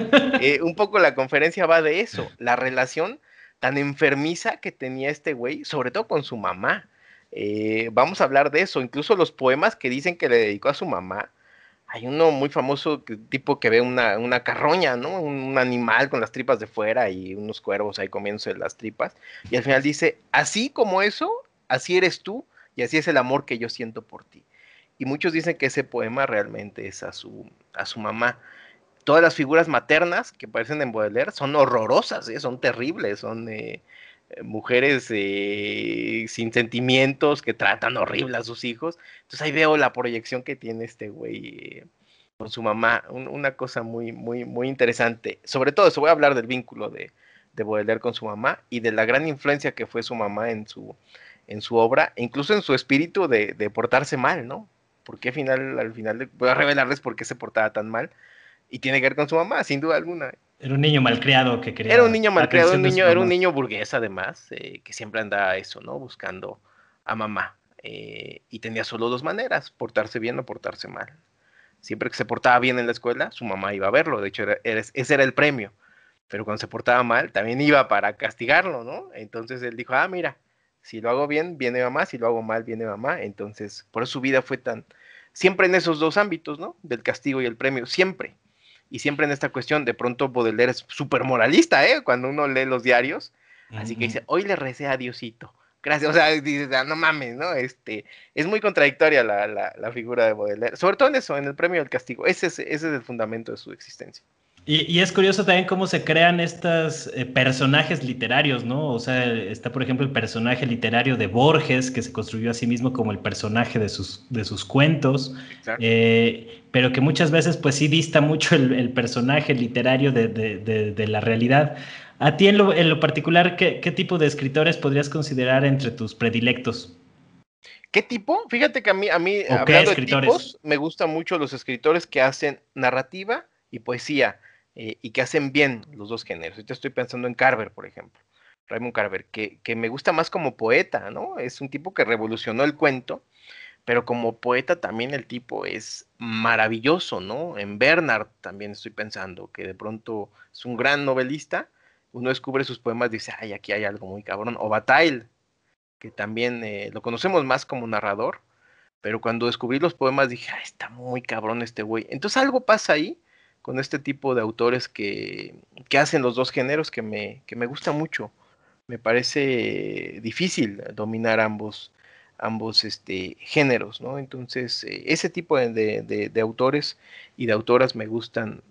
un poco la conferencia va de eso, la relación tan enfermiza que tenía este güey, sobre todo con su mamá. Vamos a hablar de eso, incluso los poemas que dicen que le dedicó a su mamá. Hay uno muy famoso, tipo que ve una carroña, ¿no? Un animal con las tripas de fuera y unos cuervos ahí comiéndose las tripas. Y al final dice, así como eso, así eres tú y así es el amor que yo siento por ti. Y muchos dicen que ese poema realmente es a su mamá. Todas las figuras maternas que aparecen en Baudelaire son horrorosas, ¿eh? Son terribles, son mujeres sin sentimientos que tratan horrible a sus hijos. Entonces ahí veo la proyección que tiene este güey con su mamá, una cosa muy, muy, muy interesante. Sobre todo eso, voy a hablar del vínculo de Baudelaire con su mamá y de la gran influencia que fue su mamá en su obra, e incluso en su espíritu de portarse mal, ¿no? Porque al final voy a revelarles por qué se portaba tan mal. Y tiene que ver con su mamá, sin duda alguna. Era un niño malcriado que Era un quería niño la malcriado, atención de su era un mamá. niño burgués además, que siempre anda eso, ¿no? Buscando a mamá. Y tenía solo dos maneras, portarse bien o portarse mal. Siempre que se portaba bien en la escuela, su mamá iba a verlo, de hecho ese era el premio. Pero cuando se portaba mal, también iba para castigarlo, ¿no? Entonces él dijo, mira, Si lo hago bien, viene mamá, si lo hago mal, viene mamá. Entonces, por eso su vida fue tan, siempre en esos dos ámbitos, ¿no? Del castigo y el premio, siempre. Y siempre en esta cuestión, de pronto Baudelaire es súper moralista, ¿eh? Cuando uno lee los diarios, así que dice, hoy le recé a Diosito. Gracias, o sea, dices, ah, no mames, ¿no? Es muy contradictoria la figura de Baudelaire, sobre todo en eso, en el premio y el castigo. Ese es el fundamento de su existencia. Y es curioso también cómo se crean estos personajes literarios, ¿no? O sea, está por ejemplo el personaje literario de Borges, que se construyó a sí mismo como el personaje de sus cuentos, Exacto. pero que muchas veces pues sí dista mucho el personaje literario de la realidad. A ti en lo particular, ¿qué tipo de escritores podrías considerar entre tus predilectos? ¿Qué tipo? Fíjate que ¿O qué hablando de escritores? tipos, me gustan mucho los escritores que hacen narrativa y poesía, y que hacen bien los dos géneros. Ahorita estoy pensando en Carver, por ejemplo, Raymond Carver, que me gusta más como poeta, ¿no? Es un tipo que revolucionó el cuento, pero como poeta también el tipo es maravilloso, ¿no? En Bernard también estoy pensando, que de pronto es un gran novelista, uno descubre sus poemas y dice, ay, aquí hay algo muy cabrón. O Bataille, que también lo conocemos más como narrador, pero cuando descubrí los poemas dije, ah, está muy cabrón este güey. Entonces algo pasa ahí con este tipo de autores que hacen los dos géneros que me gusta mucho. Me parece difícil dominar ambos géneros, ¿no? Entonces, ese tipo de autores y de autoras me gustan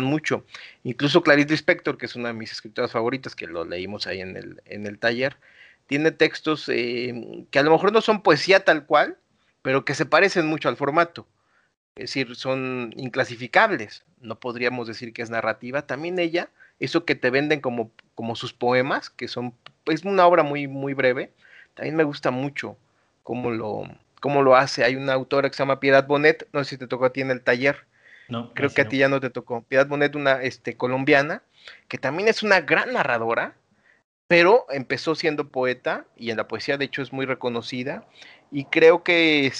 mucho. Incluso Clarice Lispector, que es una de mis escritoras favoritas, que lo leímos ahí en el taller, tiene textos que a lo mejor no son poesía tal cual, pero que se parecen mucho al formato. Es decir, son inclasificables. No podríamos decir que es narrativa. También ella, eso que te venden como sus poemas, que son, es una obra muy breve, también me gusta mucho cómo lo, cómo lo hace. Hay una autora que se llama Piedad Bonet, no sé si te tocó a ti en el taller, No, creo que así a ti no. ya no te tocó. Piedad Bonet, una colombiana, que también es una gran narradora, pero empezó siendo poeta y en la poesía de hecho es muy reconocida y creo que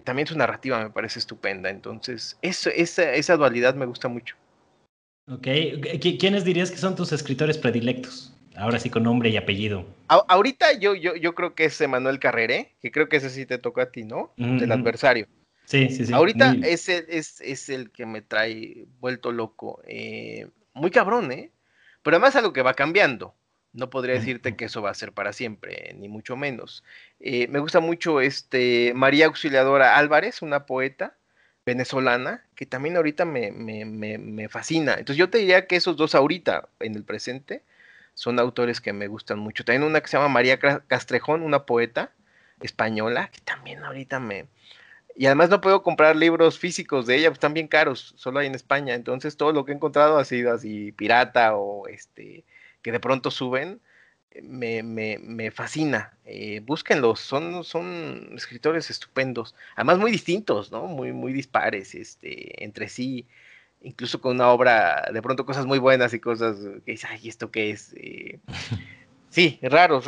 también su narrativa me parece estupenda, entonces esa dualidad me gusta mucho. Ok, ¿quiénes dirías que son tus escritores predilectos? Ahora sí con nombre y apellido. Ahorita yo creo que es Emanuel Carreré, que creo que ese sí te toca a ti, ¿no? Ujú, Del ujú. adversario. Sí, sí, sí, Ahorita muy... es el que me trae vuelto loco. Muy cabrón, ¿eh? Pero además algo que va cambiando. No podría decirte que eso va a ser para siempre, ni mucho menos. Me gusta mucho María Auxiliadora Álvarez, una poeta venezolana, que también ahorita me fascina. Entonces yo te diría que esos dos ahorita, en el presente, son autores que me gustan mucho. También una que se llama María Castrejón, una poeta española, que también ahorita y además no puedo comprar libros físicos de ella, pues están bien caros, solo hay en España. Entonces todo lo que he encontrado ha sido así pirata o que de pronto suben. Me fascina. Búsquenlos, son escritores estupendos. Además muy distintos, ¿no? Muy dispares entre sí. Incluso con una obra, de pronto cosas muy buenas y cosas que dices, ay, ¿esto qué es? Sí, raros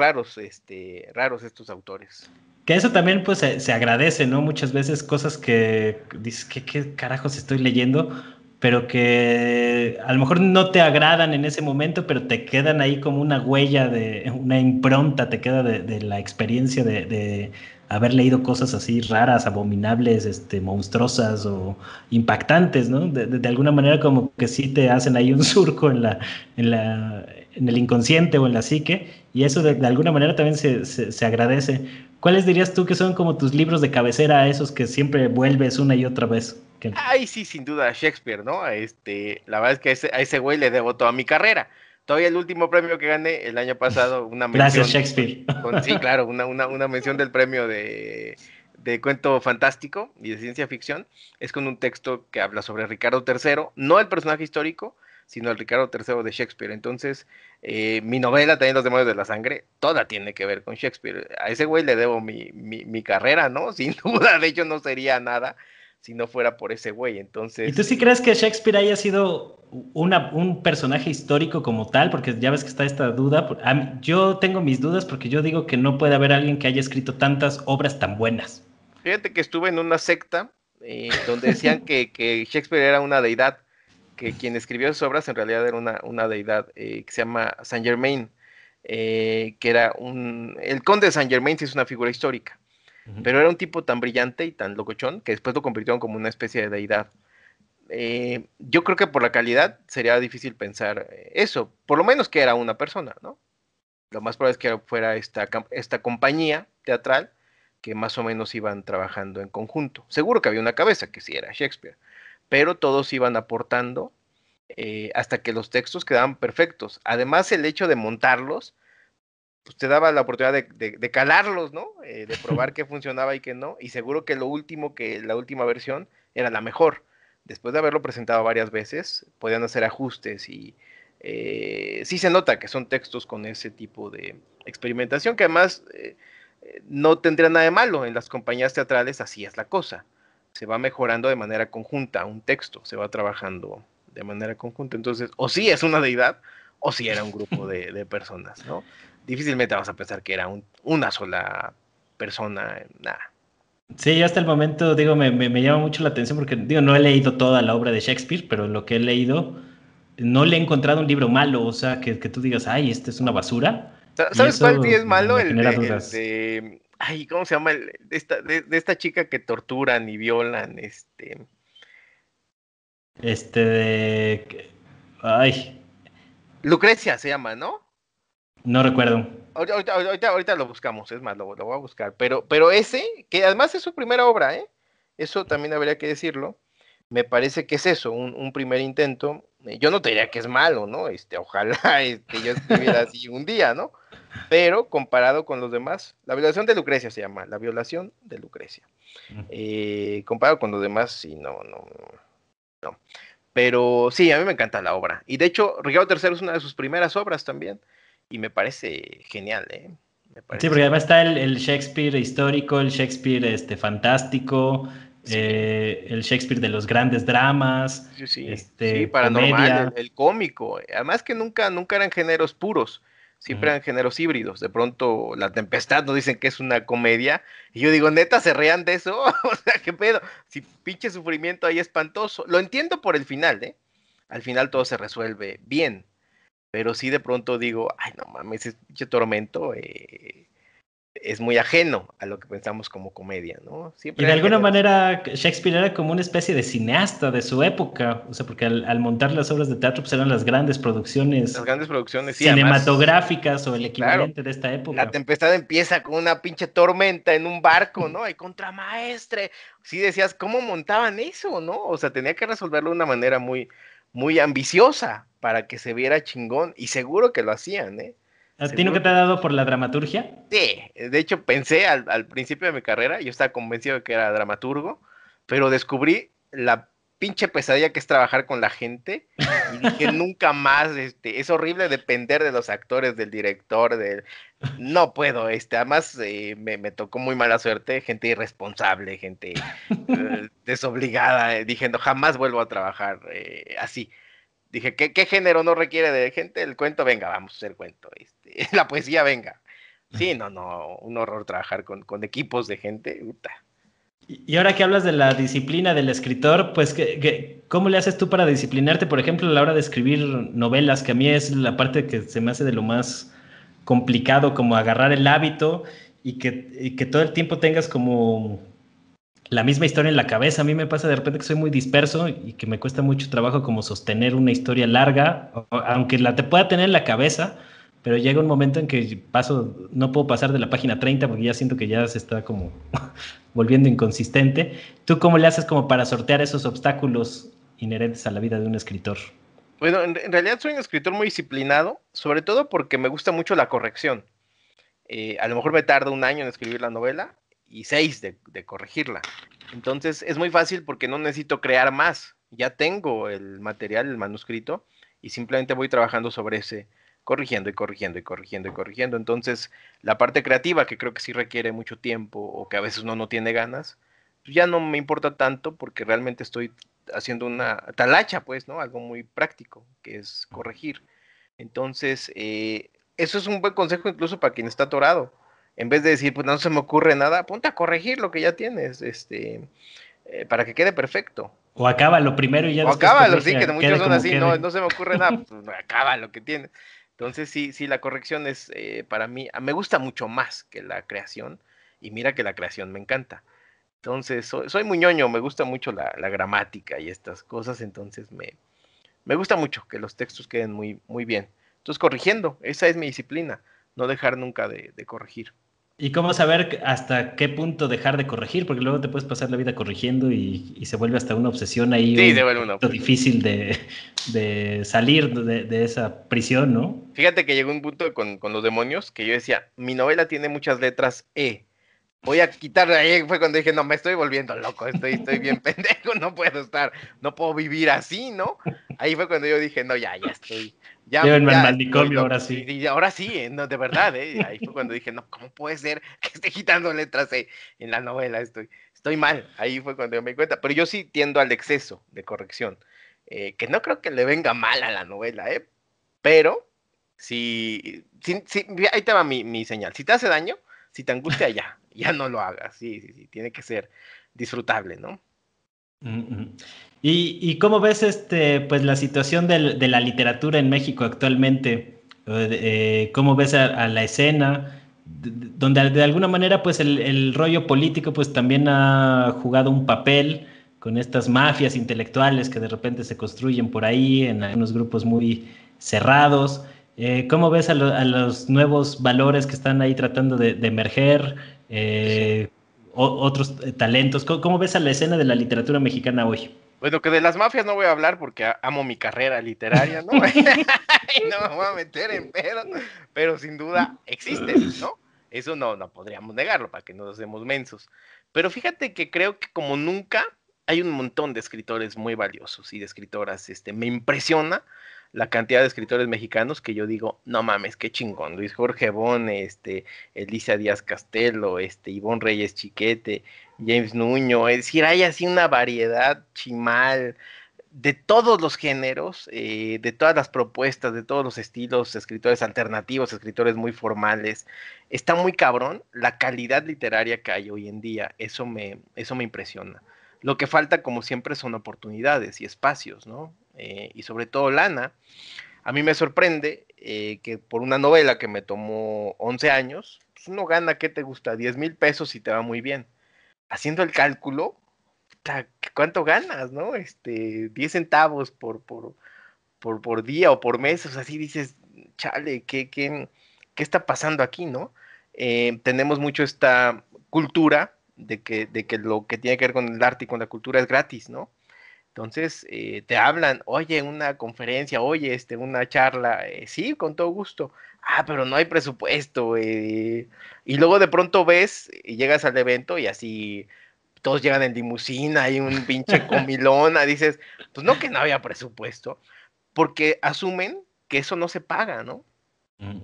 estos autores. Que eso también pues se agradece, ¿no? Muchas veces cosas que dices, ¿qué carajos estoy leyendo? Pero que a lo mejor no te agradan en ese momento, pero te quedan ahí como una huella de, una impronta, te queda de la experiencia de haber leído cosas así raras, abominables, monstruosas o impactantes, ¿no? De alguna manera como que sí te hacen ahí un surco en el inconsciente o en la psique, y eso de alguna manera también se agradece. ¿Cuáles dirías tú que son como tus libros de cabecera, a esos que siempre vuelves una y otra vez? Ay, sí, sin duda, Shakespeare, ¿no? La verdad es que a ese güey le debo toda mi carrera. Todavía el último premio que gané el año pasado, una Gracias, mención, Shakespeare. sí, claro, una mención del premio de cuento fantástico y de ciencia ficción, es con un texto que habla sobre Ricardo III, no el personaje histórico, sino el Ricardo III de Shakespeare. Entonces, mi novela, también Los demonios de la sangre, toda tiene que ver con Shakespeare. A ese güey le debo mi carrera, ¿no? Sin duda, de hecho no sería nada si no fuera por ese güey. ¿Y tú Entonces, sí crees que Shakespeare haya sido un personaje histórico como tal? Porque ya ves que está esta duda. Yo tengo mis dudas porque yo digo que no puede haber alguien que haya escrito tantas obras tan buenas. fíjate que estuve en una secta donde decían que Shakespeare era una deidad, que quien escribió sus obras en realidad era una deidad que se llama Saint Germain. que era el conde de Saint Germain sí es una figura histórica, pero era un tipo tan brillante y tan locochón que después lo convirtieron como una especie de deidad. Yo creo que por la calidad sería difícil pensar eso, por lo menos que era una persona, ¿no? Lo más probable es que fuera esta compañía teatral que más o menos iban trabajando en conjunto. Seguro que había una cabeza, que sí era Shakespeare, pero todos iban aportando hasta que los textos quedaban perfectos. Además, el hecho de montarlos, pues te daba la oportunidad de calarlos, ¿no? De probar qué funcionaba y qué no, y seguro que la última versión era la mejor. Después de haberlo presentado varias veces, podían hacer ajustes y sí se nota que son textos con ese tipo de experimentación, que además no tendría nada de malo. En las compañías teatrales así es la cosa. Se va mejorando de manera conjunta un texto, se va trabajando de manera conjunta. Entonces, o sí es una deidad, o sí era un grupo de personas, ¿no? Difícilmente vas a pensar que era una sola persona, nada. Sí, yo hasta el momento, digo, me llama mucho la atención porque, digo, no he leído toda la obra de Shakespeare, pero lo que he leído, no le he encontrado un libro malo, o sea, que tú digas, ay, este es una basura, y ¿Sabes cuál sí eso es malo? me El genera de, el dudas. de, ay, ¿cómo se llama? De esta chica que torturan y violan, Este de... Ay, Lucrecia se llama, ¿no? no recuerdo. Ahorita lo buscamos, es más, lo voy a buscar. Pero ese, que además es su primera obra, ¿eh? Eso también habría que decirlo. Me parece que es eso, un primer intento. Yo no te diría que es malo, ¿no? Ojalá yo escribiera así un día, ¿no? Pero comparado con los demás, la violación de Lucrecia se llama, la violación de Lucrecia. Comparado con los demás, sí, no. Pero sí, a mí me encanta la obra. Y de hecho, Ricardo III es una de sus primeras obras también. Y me parece genial, ¿eh? Me Sí, parece porque además súper. está el Shakespeare histórico, el Shakespeare fantástico, Sí, el Shakespeare de los grandes dramas, sí, paranormal, comedia. el cómico. Además que nunca eran géneros puros, siempre Ujú. eran géneros híbridos. De pronto, La Tempestad nos dicen que es una comedia. Y yo digo, ¿neta se reían de eso? O sea, ¿qué pedo? Si pinche sufrimiento ahí espantoso. Lo entiendo por el final, ¿eh? Al final todo se resuelve bien. Pero sí de pronto digo, ay, no mames, ese pinche tormento es muy ajeno a lo que pensamos como comedia, ¿no? Y Siempre de eran alguna géneros, manera Shakespeare era como una especie de cineasta de su época, o sea, porque al montar las obras de teatro pues eran las grandes las producciones grandes producciones, sí, además, cinematográficas o el sí, claro. equivalente de esta La época. tempestad empieza con una pinche tormenta en un barco, ¿no? Hay contramaestre. Sí decías, ¿cómo montaban eso, no? O sea, tenía que resolverlo de una manera muy ambiciosa para que se viera chingón. Y seguro que lo hacían, ¿eh? ¿A ti nunca Seguro te ha que lo dado hacían. por la dramaturgia? Sí, de hecho pensé al principio de mi carrera, yo estaba convencido de que era dramaturgo, pero descubrí la pinche pesadilla que es trabajar con la gente y dije nunca más, es horrible depender de los actores, del director, no puedo, además me tocó muy mala suerte, gente irresponsable, gente desobligada, dije no, jamás vuelvo a trabajar así. Dije, ¿qué género no requiere de gente? El cuento, venga, vamos a hacer cuento. La poesía, venga. Sí, no, un horror trabajar con equipos de gente. Puta. Y ahora que hablas de la disciplina del escritor, pues, ¿cómo le haces tú para disciplinarte, por ejemplo, a la hora de escribir novelas? Que a mí es la parte que se me hace de lo más complicado, como agarrar el hábito y que todo el tiempo tengas como la misma historia en la cabeza. A mí me pasa de repente que soy muy disperso y que me cuesta mucho trabajo como sostener una historia larga, aunque la te pueda tener en la cabeza, pero llega un momento en que no puedo pasar de la página 30 porque ya siento que ya se está como volviendo inconsistente. ¿Tú cómo le haces como para sortear esos obstáculos inherentes a la vida de un escritor? Bueno, en realidad soy un escritor muy disciplinado, sobre todo porque me gusta mucho la corrección. A lo mejor me tarda un año en escribir la novela y 6 de corregirla. Entonces es muy fácil porque no necesito crear más. Ya tengo el material, el manuscrito, y simplemente voy trabajando sobre ese, corrigiendo y corrigiendo y corrigiendo y corrigiendo. Entonces la parte creativa, que creo que sí requiere mucho tiempo o que a veces uno no tiene ganas, pues ya no me importa tanto porque realmente estoy haciendo una talacha, pues, ¿no? Algo muy práctico, que es corregir. Entonces, eso es un buen consejo incluso para quien está atorado. En vez de decir, pues no se me ocurre nada, ponte a corregir lo que ya tienes, para que quede perfecto. O acaba lo primero y ya O después acábalo, corrige sí, que a que muchos quede son como así, no, quede. no se me ocurre nada, pues acaba lo que tienes. Entonces sí, la corrección es para mí, me gusta mucho más que la creación, y mira que la creación me encanta. Entonces, soy muy ñoño, me gusta mucho la gramática y estas cosas, entonces me gusta mucho que los textos queden muy, muy bien. Entonces, corrigiendo, esa es mi disciplina, no dejar nunca de corregir. ¿Y cómo saber hasta qué punto dejar de corregir? Porque luego te puedes pasar la vida corrigiendo y se vuelve hasta una obsesión ahí, Sí, se un vuelve una poquito obsesión. difícil de salir de esa prisión, ¿no? Fíjate que llegó un punto con los demonios que yo decía, mi novela tiene muchas letras E. Voy a quitarle ahí, fue cuando dije, no, me estoy volviendo loco, estoy bien pendejo, no puedo estar, no puedo vivir así, ¿no? Ahí fue cuando yo dije, no, ya estoy, Llévenme al ya estoy manicomio ahora loco. sí. Y ahora sí, no, de verdad, ahí fue cuando dije, no, ¿cómo puede ser que esté quitando letras en la novela? Estoy mal. Ahí fue cuando yo me di cuenta. Pero yo sí tiendo al exceso de corrección, que no creo que le venga mal a la novela, pero sí, ahí te va mi señal. Si te hace daño, si te angustia, ya no lo hagas. Sí, tiene que ser disfrutable, ¿no? Mm. ¿Y cómo ves pues la situación de la literatura en México actualmente? ¿Cómo ves a la escena? Donde de alguna manera pues el rollo político pues también ha jugado un papel con estas mafias intelectuales que de repente se construyen por ahí en algunos grupos muy cerrados. ¿Cómo ves a los nuevos valores que están ahí tratando de emerger? Sí. Eh, Otros talentos. ¿Cómo ves a la escena de la literatura mexicana hoy? Bueno, que de las mafias no voy a hablar porque amo mi carrera literaria, ¿no? Y no me voy a meter en pedo, pero sin duda existen, ¿no? Eso no podríamos negarlo para que no nos demos mensos. Pero fíjate que creo que como nunca hay un montón de escritores muy valiosos y de escritoras. Me impresiona la cantidad de escritores mexicanos que yo digo, no mames, qué chingón. Luis Jorge Bon, Elisa Díaz Castelo, Ivonne Reyes Chiquete, James Nuño, es decir, hay así una variedad chimal de todos los géneros, de todas las propuestas, de todos los estilos, escritores alternativos, escritores muy formales. Está muy cabrón la calidad literaria que hay hoy en día, eso me impresiona. Lo que falta, como siempre, son oportunidades y espacios, ¿no? Y sobre todo lana. A mí me sorprende que por una novela que me tomó 11 años, pues uno gana, ¿qué te gusta? 10,000 pesos y te va muy bien. Haciendo el cálculo, ¿cuánto ganas, no? 10 centavos por día o por mes, o sea, así dices, chale, ¿qué está pasando aquí, no? Tenemos mucho esta cultura de que lo que tiene que ver con el arte y con la cultura es gratis, ¿no? Entonces, te hablan, oye, una conferencia, oye, una charla, sí, con todo gusto. Ah, pero no hay presupuesto. Y luego de pronto ves y llegas al evento y así todos llegan en limusina, hay un pinche comilona, dices, pues no que no había presupuesto, porque asumen que eso no se paga, ¿no?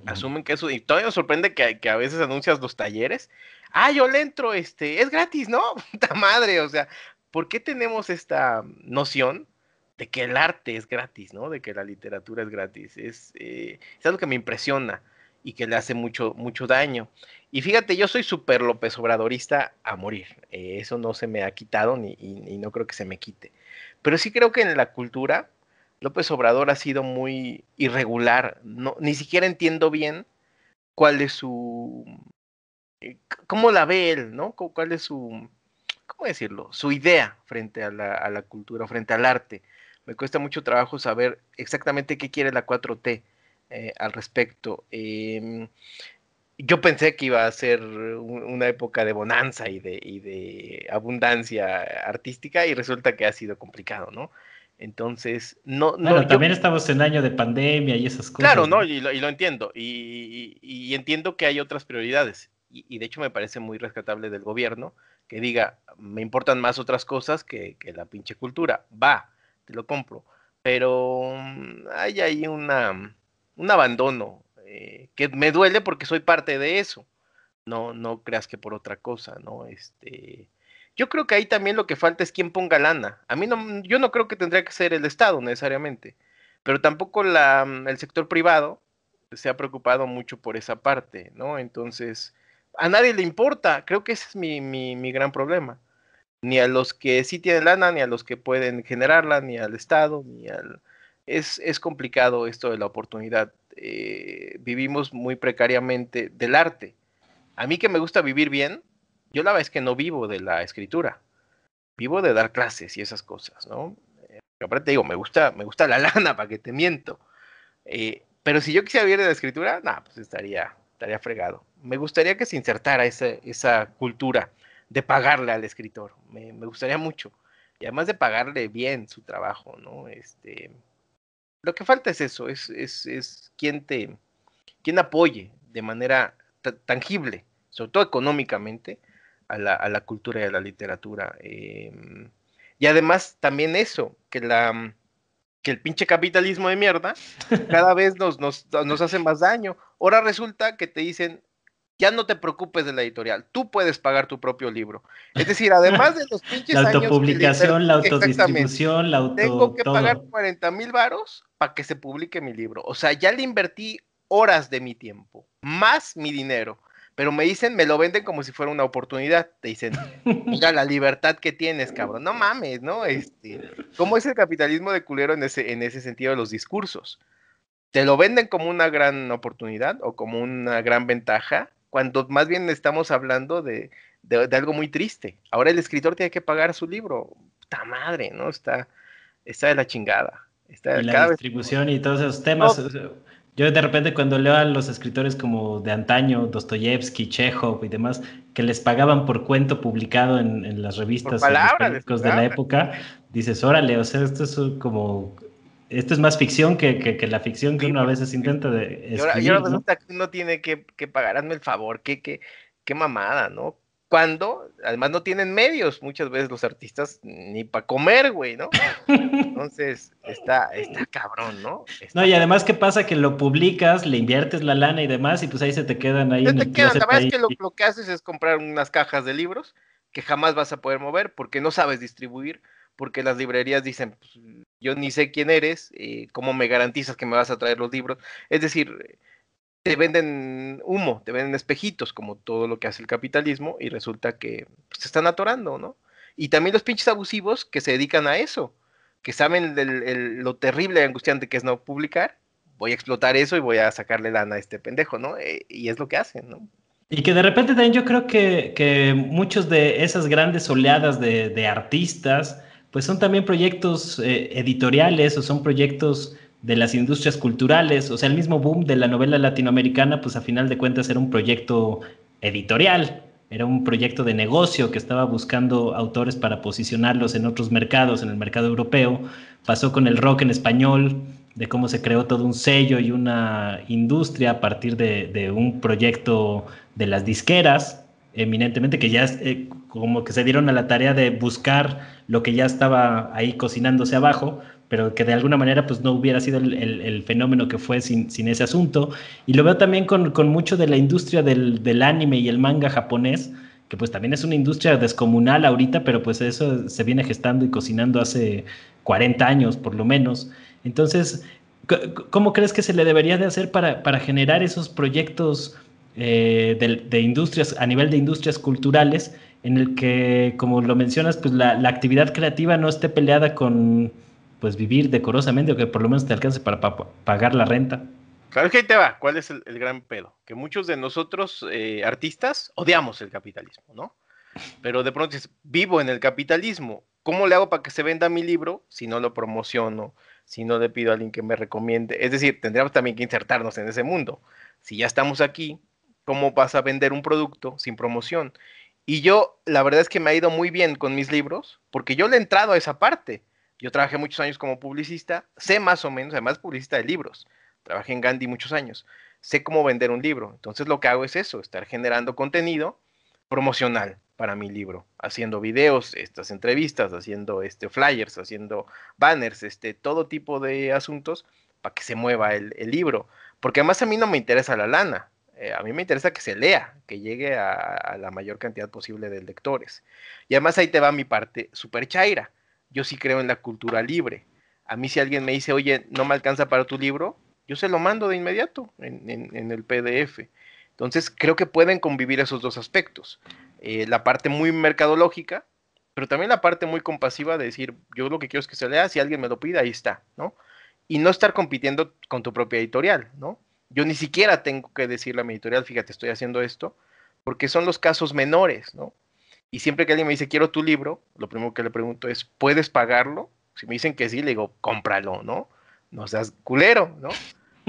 Asumen que eso, y todavía nos sorprende que a veces anuncias los talleres. Ah, yo le entro, es gratis, ¿no? Puta madre, o sea, ¿por qué tenemos esta noción de que el arte es gratis, ¿no? De que la literatura es gratis. Es algo que me impresiona y que le hace mucho, mucho daño. Y fíjate, yo soy súper López Obradorista a morir. Eso no se me ha quitado y no creo que se me quite. Pero sí creo que en la cultura López Obrador ha sido muy irregular. No, ni siquiera entiendo bien cuál es cómo la ve él, ¿no? ¿Cuál es cómo decirlo? Su idea frente a la cultura, frente al arte. Me cuesta mucho trabajo saber exactamente qué quiere la 4T al respecto. Yo pensé que iba a ser una época de bonanza y de abundancia artística y resulta que ha sido complicado, ¿no? Entonces, Bueno, también estamos en año de pandemia y esas claro, cosas, ¿no? ¿no? Y lo entiendo. Y entiendo que hay otras prioridades. Y de hecho me parece muy rescatable del gobierno que diga, me importan más otras cosas que la pinche cultura. Va, te lo compro. Pero hay ahí un abandono que me duele porque soy parte de eso. No creas que por otra cosa, ¿no? Yo creo que ahí también lo que falta es quien ponga lana. A mí no, yo no creo que tendría que ser el Estado necesariamente, pero tampoco el sector privado se ha preocupado mucho por esa parte, ¿no? Entonces, a nadie le importa. Creo que ese es mi gran problema. Ni a los que sí tienen lana, ni a los que pueden generarla, ni al Estado, ni al... Es complicado esto de la oportunidad. vivimos muy precariamente del arte. A mí que me gusta vivir bien, yo la verdad es que no vivo de la escritura, vivo de dar clases y esas cosas, ¿no? Pero aparte te digo, me gusta la lana, para que te miento. Pero si yo quisiera vivir de la escritura, nah, pues estaría fregado. Me gustaría que se insertara esa cultura de pagarle al escritor. Me gustaría mucho. Y además de pagarle bien su trabajo, ¿no? Lo que falta es eso, es quien apoye de manera tangible, sobre todo económicamente, a la cultura y a la literatura. Y además también eso, que el pinche capitalismo de mierda cada vez nos hace más daño. Ahora resulta que te dicen, ya no te preocupes de la editorial, tú puedes pagar tu propio libro. Es decir, además de los La pinches años que le autopublicación, la invertí, exactamente, autodistribución, la tengo auto, que pagar todo. 40,000 varos para que se publique mi libro. O sea, ya le invertí horas de mi tiempo, más mi dinero. Pero me dicen, me lo venden como si fuera una oportunidad. Te dicen, mira la libertad que tienes, cabrón. No mames, ¿no? ¿Cómo es el capitalismo de culero en ese sentido de los discursos? Te lo venden como una gran oportunidad o como una gran ventaja, cuando más bien estamos hablando de algo muy triste. Ahora el escritor tiene que pagar su libro. Puta madre, ¿no? Está de la chingada. Y Está la cada vez distribución y todos esos temas. todo. O sea, yo de repente cuando leo a los escritores como de antaño, Dostoyevsky, Chekhov y demás, que les pagaban por cuento publicado en las Por revistas o en los palabras, les periódicos de la pagaban. época, dices, órale, o sea, esto es como, esto es más ficción que la ficción que Sí, uno a por veces supuesto. intenta Y ahora escribir, ¿no? resulta que uno tiene que pagarme el favor. Qué mamada, ¿no? Cuando además no tienen medios, muchas veces los artistas ni para comer, güey, ¿no? Entonces, está cabrón, ¿no? No, Está y cabrón. además, ¿qué pasa? Que lo publicas, le inviertes la lana y demás, y pues ahí se te quedan ahí Se en te el quedan, la closet verdad es ahí. que lo que haces es comprar unas cajas de libros que jamás vas a poder mover porque no sabes distribuir, porque las librerías dicen, pues, yo ni sé quién eres, ¿cómo me garantizas que me vas a traer los libros? Es decir, te venden humo, te venden espejitos, como todo lo que hace el capitalismo, y resulta que pues, se están atorando, ¿no? Y también los pinches abusivos que se dedican a eso, que saben lo terrible y angustiante que es no publicar, voy a explotar eso y voy a sacarle lana a este pendejo, ¿no? Y es lo que hacen, ¿no? Y que de repente también yo creo que muchos de esas grandes oleadas de artistas, pues son también proyectos editoriales o son proyectos de las industrias culturales. O sea, el mismo boom de la novela latinoamericana, pues a final de cuentas era un proyecto editorial, era un proyecto de negocio que estaba buscando autores para posicionarlos en otros mercados, en el mercado europeo. Pasó con el rock en español, de cómo se creó todo un sello y una industria a partir de un proyecto de las disqueras, eminentemente, que ya como que se dieron a la tarea de buscar lo que ya estaba ahí cocinándose abajo, pero que de alguna manera pues no hubiera sido el fenómeno que fue sin ese asunto. Y lo veo también con mucho de la industria del anime y el manga japonés, que pues también es una industria descomunal ahorita, pero pues eso se viene gestando y cocinando hace 40 años por lo menos. Entonces, ¿cómo crees que se le debería de hacer para generar esos proyectos de industrias, a nivel de industrias culturales, en el que, como lo mencionas, pues la actividad creativa no esté peleada con pues vivir decorosamente o que por lo menos te alcance para pagar la renta? Claro que ahí te va, ¿cuál es el gran pedo? Que muchos de nosotros, artistas, odiamos el capitalismo, ¿no? Pero de pronto dices, vivo en el capitalismo, ¿cómo le hago para que se venda mi libro si no lo promociono, si no le pido a alguien que me recomiende? Es decir, tendríamos también que insertarnos en ese mundo. Si ya estamos aquí, ¿cómo vas a vender un producto sin promoción? Y yo, la verdad es que me ha ido muy bien con mis libros, porque yo le he entrado a esa parte. Yo trabajé muchos años como publicista, sé más o menos, además publicista de libros. Trabajé en Gandhi muchos años. Sé cómo vender un libro. Entonces lo que hago es eso, estar generando contenido promocional para mi libro, haciendo videos, estas entrevistas, haciendo flyers, haciendo banners, todo tipo de asuntos para que se mueva el libro. Porque además a mí no me interesa la lana, a mí me interesa que se lea, que llegue a la mayor cantidad posible de lectores. Y además ahí te va mi parte super chaira. Yo sí creo en la cultura libre. A mí si alguien me dice, oye, no me alcanza para tu libro, yo se lo mando de inmediato en el PDF. Entonces, creo que pueden convivir esos dos aspectos. La parte muy mercadológica, pero también la parte muy compasiva de decir, yo lo que quiero es que se lea, si alguien me lo pide, ahí está, ¿no? y no estar compitiendo con tu propia editorial, ¿no? Yo ni siquiera tengo que decirle a mi editorial, fíjate, estoy haciendo esto, porque son los casos menores, ¿no? Y siempre que alguien me dice, quiero tu libro, lo primero que le pregunto es, ¿puedes pagarlo? Si me dicen que sí, le digo, cómpralo, ¿no? No seas culero, ¿no?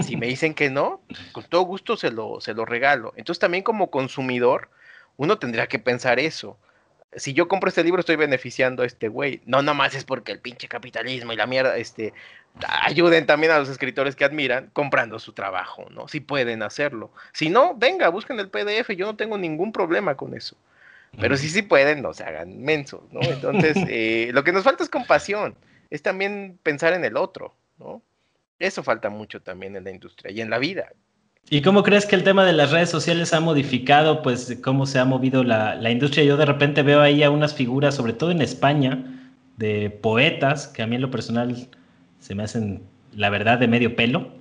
Si me dicen que no, con todo gusto se lo regalo. Entonces también como consumidor, uno tendría que pensar eso. Si yo compro este libro, estoy beneficiando a este güey. No nomás es porque el pinche capitalismo y la mierda, ayuden también a los escritores que admiran comprando su trabajo, ¿no? Si pueden hacerlo. Si no, venga, busquen el PDF, yo no tengo ningún problema con eso. Pero si sí pueden, no se hagan mensos, ¿no? Entonces, lo que nos falta es compasión, es también pensar en el otro, ¿no? Eso falta mucho también en la industria y en la vida. ¿Y cómo crees que el tema de las redes sociales ha modificado, pues, cómo se ha movido la industria? Yo de repente veo ahí a unas figuras, sobre todo en España, de poetas, que a mí en lo personal se me hacen, la verdad, de medio pelo,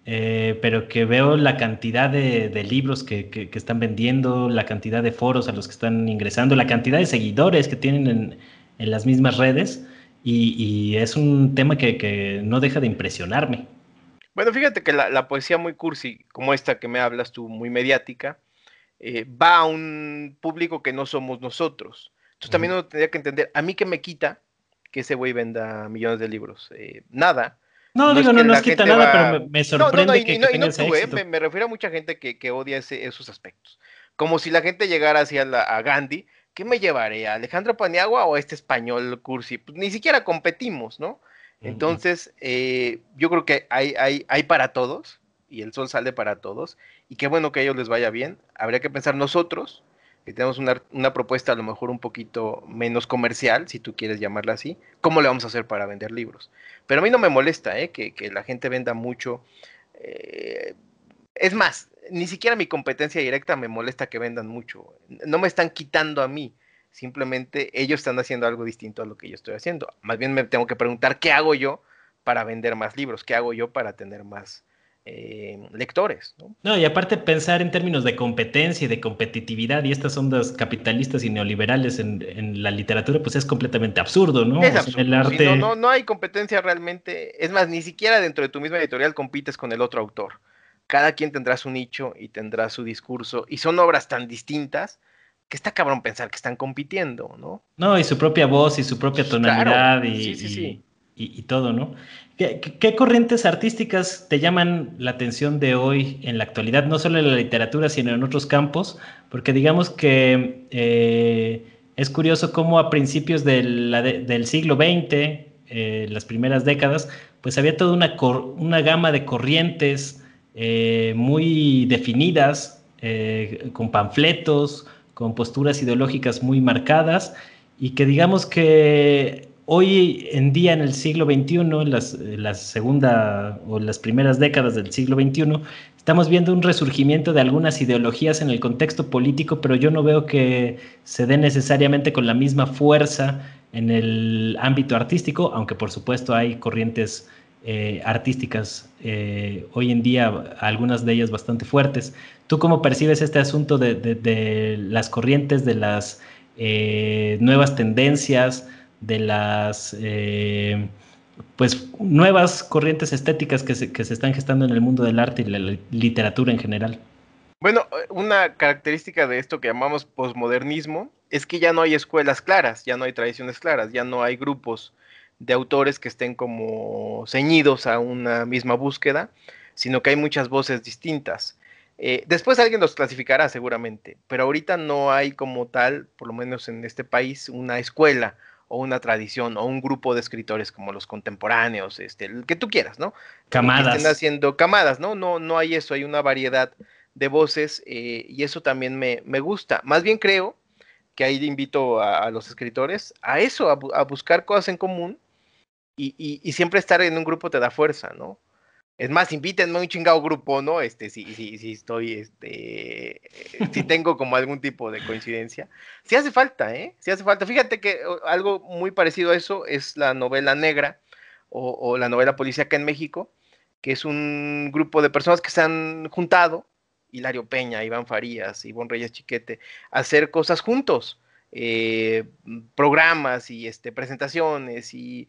pero que veo la cantidad de libros que están vendiendo, la cantidad de foros a los que están ingresando, la cantidad de seguidores que tienen en las mismas redes, y es un tema que no deja de impresionarme. Bueno, fíjate que la poesía muy cursi, como esta que me hablas tú, muy mediática, va a un público que no somos nosotros. Entonces también uno tendría que entender, a mí qué me quita que ese güey venda millones de libros. Nada. No, No es digo, no que nos la quita gente nada, pero va... me No, no, no, sorprende que y tenga no ese tú, éxito. me refiero a mucha gente que odia esos aspectos. Como si la gente llegara hacia a Gandhi, ¿qué me llevaré? ¿A Alejandro Paniagua o a este español cursi? Pues ni siquiera competimos, ¿no? Ujú. Entonces, yo creo que hay para todos, y el sol sale para todos, y qué bueno que a ellos les vaya bien. Habría que pensar nosotros, que tenemos una propuesta a lo mejor un poquito menos comercial, si tú quieres llamarla así, ¿cómo le vamos a hacer para vender libros? Pero a mí no me molesta, que la gente venda mucho. eh, es más, ni siquiera mi competencia directa me molesta que vendan mucho. No me están quitando a mí. Simplemente ellos están haciendo algo distinto a lo que yo estoy haciendo. Más bien me tengo que preguntar qué hago yo para vender más libros, qué hago yo para tener más lectores, ¿no? No, y aparte pensar en términos de competencia y de competitividad y estas ondas capitalistas y neoliberales en la literatura, pues es completamente absurdo, ¿no? Es O sea, en el absurdo. Si no, arte. no hay competencia realmente. Es más, ni siquiera dentro de tu misma editorial compites con el otro autor. Cada quien tendrá su nicho y tendrá su discurso. Y son obras tan distintas que está cabrón pensar que están compitiendo, ¿no? No, y su propia voz y su propia Claro, tonalidad sí, sí, sí. y todo, ¿no? ¿Qué corrientes artísticas te llaman la atención de hoy en la actualidad, no solo en la literatura, sino en otros campos? Porque digamos que es curioso cómo a principios del siglo XX, las primeras décadas, pues había toda una gama de corrientes muy definidas, con panfletos, con posturas ideológicas muy marcadas y que digamos que hoy en día en el siglo XXI, la segunda o las primeras décadas del siglo XXI, estamos viendo un resurgimiento de algunas ideologías en el contexto político, pero yo no veo que se dé necesariamente con la misma fuerza en el ámbito artístico, aunque por supuesto hay corrientes artísticas hoy en día, algunas de ellas bastante fuertes. ¿Tú cómo percibes este asunto de las corrientes, de las nuevas tendencias, de las pues nuevas corrientes estéticas que se están gestando en el mundo del arte y la literatura en general? Bueno, una característica de esto que llamamos posmodernismo es que ya no hay escuelas claras, ya no hay tradiciones claras, ya no hay grupos de autores que estén como ceñidos a una misma búsqueda, sino que hay muchas voces distintas. Después alguien los clasificará seguramente, pero ahorita no hay como tal, por lo menos en este país, una escuela o una tradición o un grupo de escritores como los contemporáneos, el que tú quieras, ¿no? Que estén Camadas. haciendo camadas, ¿no? No, no hay eso, hay una variedad de voces y eso también me gusta. Más bien creo que ahí invito a los escritores a eso, a buscar cosas en común y siempre estar en un grupo te da fuerza, ¿no? Es más, invítenme a un chingado grupo, ¿no? Si estoy, si tengo como algún tipo de coincidencia. Sí hace falta, ¿eh? Sí hace falta. Fíjate que algo muy parecido a eso es la novela negra o la novela policíaca en México, que es un grupo de personas que se han juntado, Hilario Peña, Iván Farías, Ivonne Reyes Chiquete, a hacer cosas juntos. programas y presentaciones y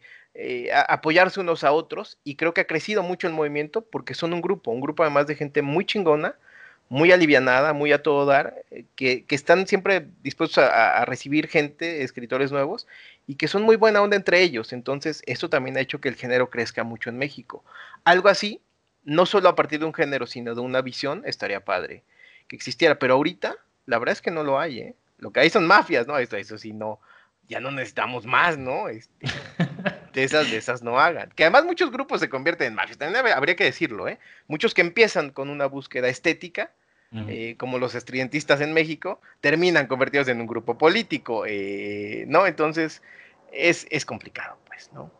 apoyarse unos a otros, y creo que ha crecido mucho el movimiento porque son un grupo además de gente muy chingona, muy alivianada, muy a todo dar, que están siempre dispuestos a recibir gente, escritores nuevos, y que son muy buena onda entre ellos. Entonces, eso también ha hecho que el género crezca mucho en México. Algo así, no solo a partir de un género, sino de una visión, estaría padre que existiera, pero ahorita, la verdad es que no lo hay, ¿eh? Lo que hay son mafias, ¿no? Eso sí, no, ya no necesitamos más, ¿no? De esas no hagan. Que además muchos grupos se convierten en mafias, también habría que decirlo, ¿eh? Muchos que empiezan con una búsqueda estética, como los estridentistas en México, terminan convertidos en un grupo político, ¿no? Entonces, es complicado, pues, ¿no?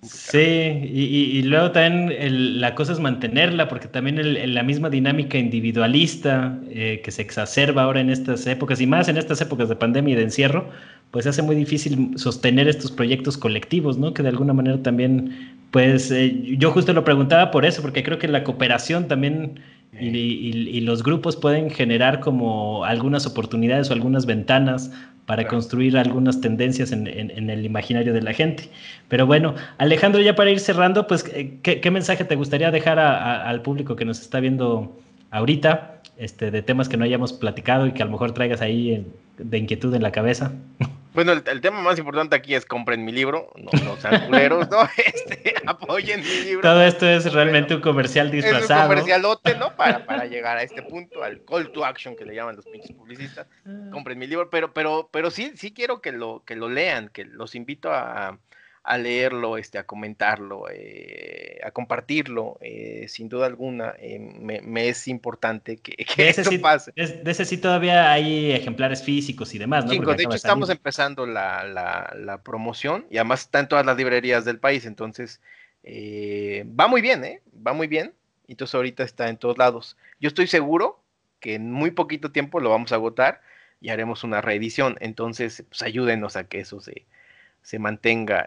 Sí, Complicado. y luego también la cosa es mantenerla, porque también la misma dinámica individualista que se exacerba ahora en estas épocas, y más en estas épocas de pandemia y de encierro, pues hace muy difícil sostener estos proyectos colectivos, ¿no? Que de alguna manera también, pues yo justo lo preguntaba por eso, porque creo que la cooperación también y los grupos pueden generar como algunas oportunidades o algunas ventanas para Claro. construir algunas tendencias en el imaginario de la gente. Pero bueno, Alejandro, ya para ir cerrando, pues, ¿qué mensaje te gustaría dejar al público que nos está viendo ahorita, de temas que no hayamos platicado y que a lo mejor traigas ahí de inquietud en la cabeza? Bueno, el tema más importante aquí es compren mi libro, no sean culeros, ¿no? Apoyen mi libro, Todo esto es cómprenlo. realmente un comercial Es un disfrazado. comercialote, ¿no? Para llegar a este punto, al call to action que le llaman los pinches publicistas. Compren mi libro, pero sí quiero que lo lean, que los invito a leerlo, a comentarlo, a compartirlo, sin duda alguna. Me es importante que esto pase. De ese sí todavía hay ejemplares físicos y demás, ¿no? Porque Chingo, de acaba hecho de estamos salir. empezando la promoción y además está en todas las librerías del país, entonces va muy bien, ¿eh? Va muy bien, entonces ahorita está en todos lados. Yo estoy seguro que en muy poquito tiempo lo vamos a agotar y haremos una reedición, entonces pues ayúdenos a que eso se mantenga.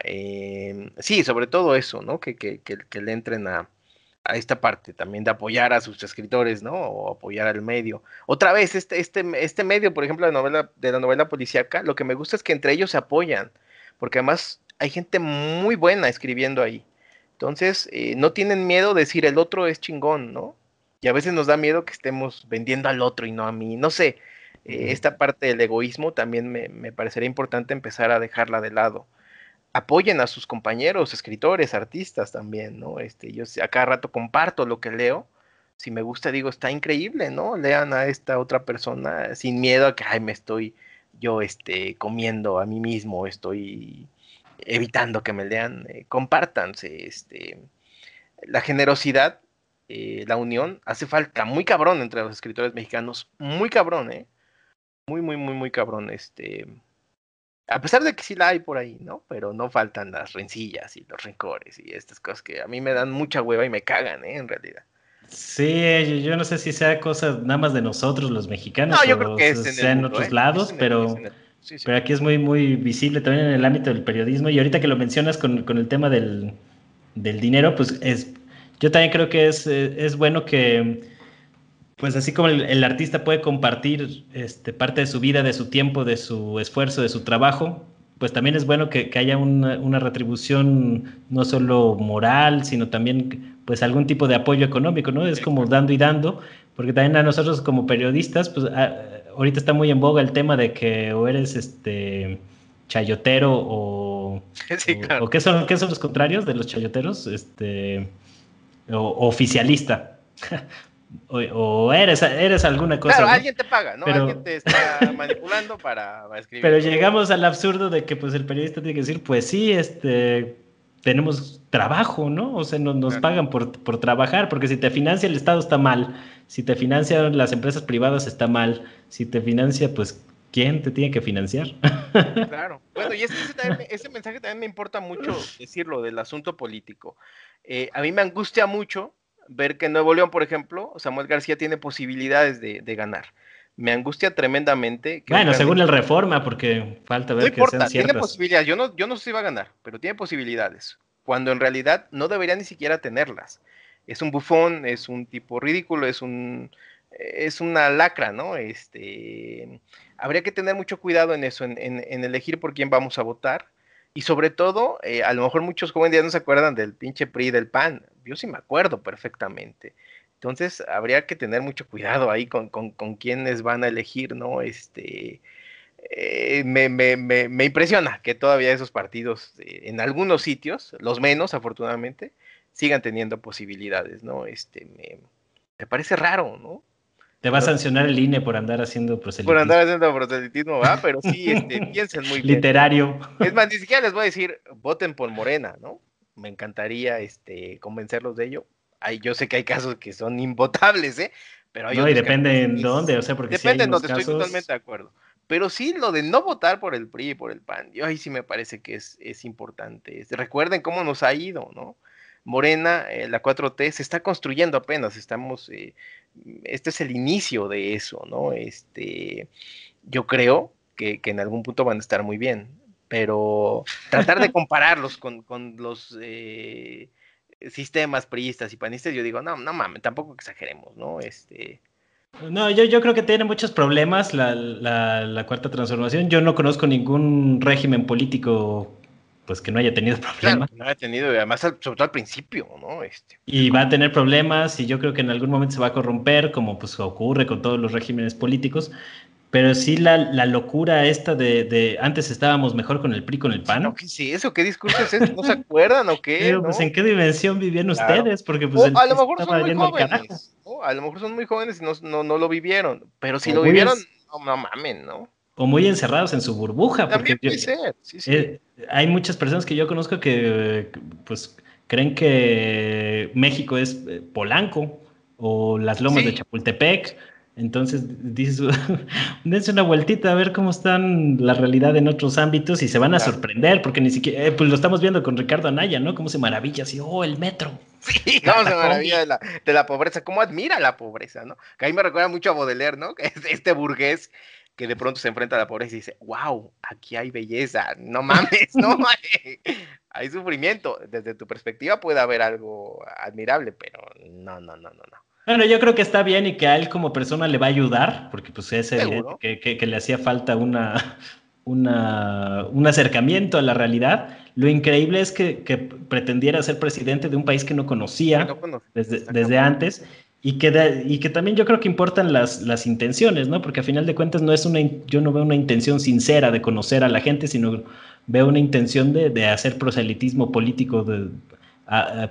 Sí, sobre todo eso, ¿no? Que le entren a esta parte también de apoyar a sus escritores, ¿no? O apoyar al medio. Otra vez, este medio, por ejemplo, de la novela policíaca, lo que me gusta es que entre ellos se apoyan, porque además hay gente muy buena escribiendo ahí. Entonces, no tienen miedo de decir el otro es chingón, ¿no? Y a veces nos da miedo que estemos vendiendo al otro y no a mí. No sé, esta parte del egoísmo también me parecería importante empezar a dejarla de lado. Apoyen a sus compañeros, escritores, artistas también, ¿no? Yo a cada rato comparto lo que leo. Si me gusta, digo, está increíble, ¿no? Lean a esta otra persona sin miedo a que, ay, me estoy yo, comiendo a mí mismo, estoy evitando que me lean. Compártanse, la generosidad, la unión, hace falta muy cabrón entre los escritores mexicanos, muy cabrón, ¿eh? Muy cabrón, a pesar de que sí la hay por ahí, ¿no? Pero no faltan las rencillas y los rencores y estas cosas que a mí me dan mucha hueva y me cagan, ¿eh? En realidad. Sí, yo no sé si sea cosa nada más de nosotros los No, mexicanos yo creo o que es en el sea en mundo, otros ¿eh? Es lados, en pero, sí, sí. pero aquí es muy, muy visible también en el ámbito del periodismo. Y ahorita que lo mencionas con el tema del dinero, pues yo también creo que es bueno que, pues así como el artista puede compartir parte de su vida, de su tiempo, de su esfuerzo, de su trabajo, pues también es bueno que haya una retribución no solo moral, sino también pues algún tipo de apoyo económico, ¿no? Es como Exacto. dando y dando, porque también a nosotros como periodistas, pues ahorita está muy en boga el tema de que o eres chayotero Sí, claro. o qué son los contrarios de los chayoteros, o oficialista. O eres alguna Claro, cosa, ¿no? alguien te paga, ¿no? Alguien Pero, te está manipulando para escribir pero tu libro. llegamos al absurdo de que pues el periodista tiene que decir, pues sí, tenemos trabajo, ¿no? O sea, nos Claro. pagan por trabajar, porque si te financia el Estado está mal, si te financian las empresas privadas está mal, si te financia, pues, ¿quién te tiene que financiar? Claro. Bueno, y es que ese mensaje también me importa mucho decirlo del asunto político. A mí me angustia mucho ver que en Nuevo León, por ejemplo, Samuel García tiene posibilidades de ganar. Me angustia tremendamente que un Bueno, según el candidato, Reforma, porque falta no ver que sean importa, tiene ciertas. posibilidades. Yo no sé si va a ganar, pero tiene posibilidades. Cuando en realidad no debería ni siquiera tenerlas. Es un bufón, es un tipo ridículo, es una lacra, ¿no? habría que tener mucho cuidado en eso, en elegir por quién vamos a votar. Y sobre todo, a lo mejor muchos jóvenes ya no se acuerdan del pinche PRI del PAN. Yo sí me acuerdo perfectamente. Entonces, habría que tener mucho cuidado ahí con quiénes van a elegir, ¿no? Me impresiona que todavía esos partidos, en algunos sitios, los menos afortunadamente, sigan teniendo posibilidades, ¿no? Me parece raro, ¿no? Te va a No, sancionar el INE por andar haciendo por andar proselitismo haciendo proselitismo, ¿va? Pero sí, piensen muy bien. literario. Es más, ni siquiera les voy a decir, voten por Morena, ¿no? Me encantaría, convencerlos de ello. Yo sé que hay casos que son imvotables, ¿eh? Pero hay No, y otros que me depende parece en que dónde, o sea, porque sí hay depende en unos donde estoy totalmente casos. de acuerdo. Pero sí, lo de no votar por el PRI y por el PAN, yo ahí sí me parece que es importante. Recuerden cómo nos ha ido, ¿no? Morena, la 4T, se está construyendo apenas, este es el inicio de eso, ¿no? Yo creo que en algún punto van a estar muy bien, pero tratar de compararlos con los sistemas priistas y panistas, yo digo, no, no mames, tampoco exageremos, ¿no? No, yo creo que tiene muchos problemas la cuarta transformación. Yo no conozco ningún régimen político pues que no haya tenido Claro, problemas. que no había tenido, y además, sobre todo al principio, ¿no? Y va a tener problemas y yo creo que en algún momento se va a corromper, como pues ocurre con todos los regímenes políticos. Pero sí la locura esta de antes estábamos mejor con el PRI, con el Sí, no, PAN. ¿qué es eso? ¿Qué discurso es ese? ¿No se acuerdan o qué? Digo, pues ¿en ¿No? qué dimensión vivían Claro. ustedes? Porque pues O el a lo país mejor son estaba muy yendo al carajo. jóvenes, ¿no? A lo mejor son muy jóvenes y no lo vivieron, pero si O lo muy, vivieron, no, no mamen, ¿no? o muy encerrados en su burbuja, También porque puede ser, sí, sí. hay muchas personas que yo conozco que pues creen que México es Polanco o las lomas de Sí, Chapultepec. Entonces dices, dense una vueltita a ver cómo están la realidad en otros ámbitos y se van a claro. sorprender, porque ni siquiera, pues lo estamos viendo con Ricardo Anaya, ¿no? Cómo se maravilla así, oh, el metro, Sí, cómo se la maravilla combi. de la pobreza, cómo admira la pobreza, ¿no? Que ahí me recuerda mucho a Baudelaire, ¿no? Que es este burgués que de pronto se enfrenta a la pobreza y dice, wow, aquí hay belleza, no mames, ¿no? Hay sufrimiento. Desde tu perspectiva puede haber algo admirable, pero no, no, no, no, no. Bueno, yo creo que está bien y que a él como persona le va a ayudar, porque pues es evidente Seguro. que le hacía falta un acercamiento a la realidad. Lo increíble es que pretendiera ser presidente de un país que no Que no conocía conoce. Está desde cabrón. antes y que también yo creo que importan las intenciones, ¿no? Porque a final de cuentas no es yo no veo una intención sincera de conocer a la gente, sino veo una intención de hacer proselitismo político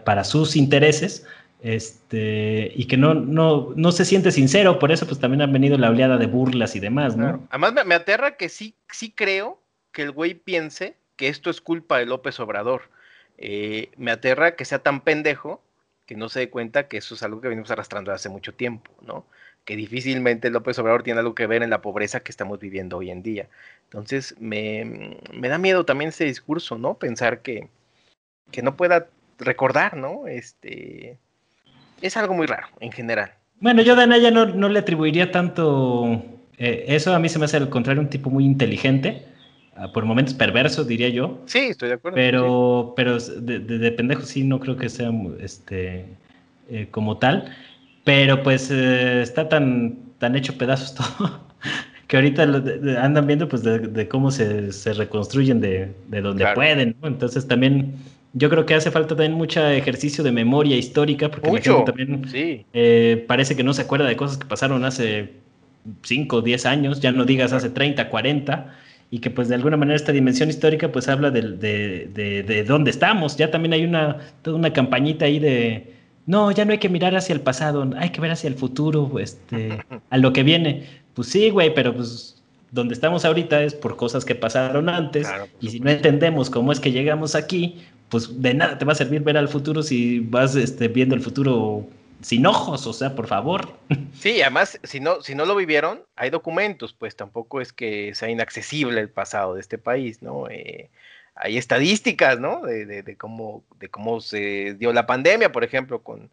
para sus intereses y que no se siente sincero, por eso pues también han venido la oleada de burlas y demás, Claro. ¿no? Además, me aterra que sí creo que el güey piense que esto es culpa de López Obrador. Me aterra que sea tan pendejo que no se dé cuenta que eso es algo que venimos arrastrando hace mucho tiempo, ¿no? Que difícilmente López Obrador tiene algo que ver en la pobreza que estamos viviendo hoy en día. Entonces, me da miedo también ese discurso, ¿no? Pensar que no pueda recordar, ¿no? Es algo muy raro en general. Bueno, Es yo a Anaya no le atribuiría tanto eso, a mí se me hace al contrario un tipo muy inteligente, por momentos perverso, diría yo, Sí, estoy de acuerdo, sí, sí. pero de pendejo sí no creo que sea como tal, pero pues está tan hecho pedazos todo que ahorita andan viendo pues de cómo se reconstruyen de donde Claro. pueden, ¿no? Entonces también yo creo que hace falta también mucho ejercicio de memoria histórica porque la gente Mucho, también sí. parece que no se acuerda de cosas que pasaron hace 5 o 10 años, ya no digas hace Claro. 30 40 y que pues de alguna manera esta dimensión histórica pues habla de dónde estamos. Ya también hay toda una campañita ahí no, ya no hay que mirar hacia el pasado, hay que ver hacia el futuro, a lo que viene. Pues sí, güey, pero pues donde estamos ahorita es por cosas que pasaron antes Claro, por y si no supuesto. entendemos cómo es que llegamos aquí, pues de nada te va a servir ver al futuro si vas viendo el futuro sin ojos, o sea, por favor. Sí, además, si no lo vivieron, hay documentos, pues tampoco es que sea inaccesible el pasado de este país, ¿no? Hay estadísticas, ¿no? De cómo se dio la pandemia, por ejemplo, con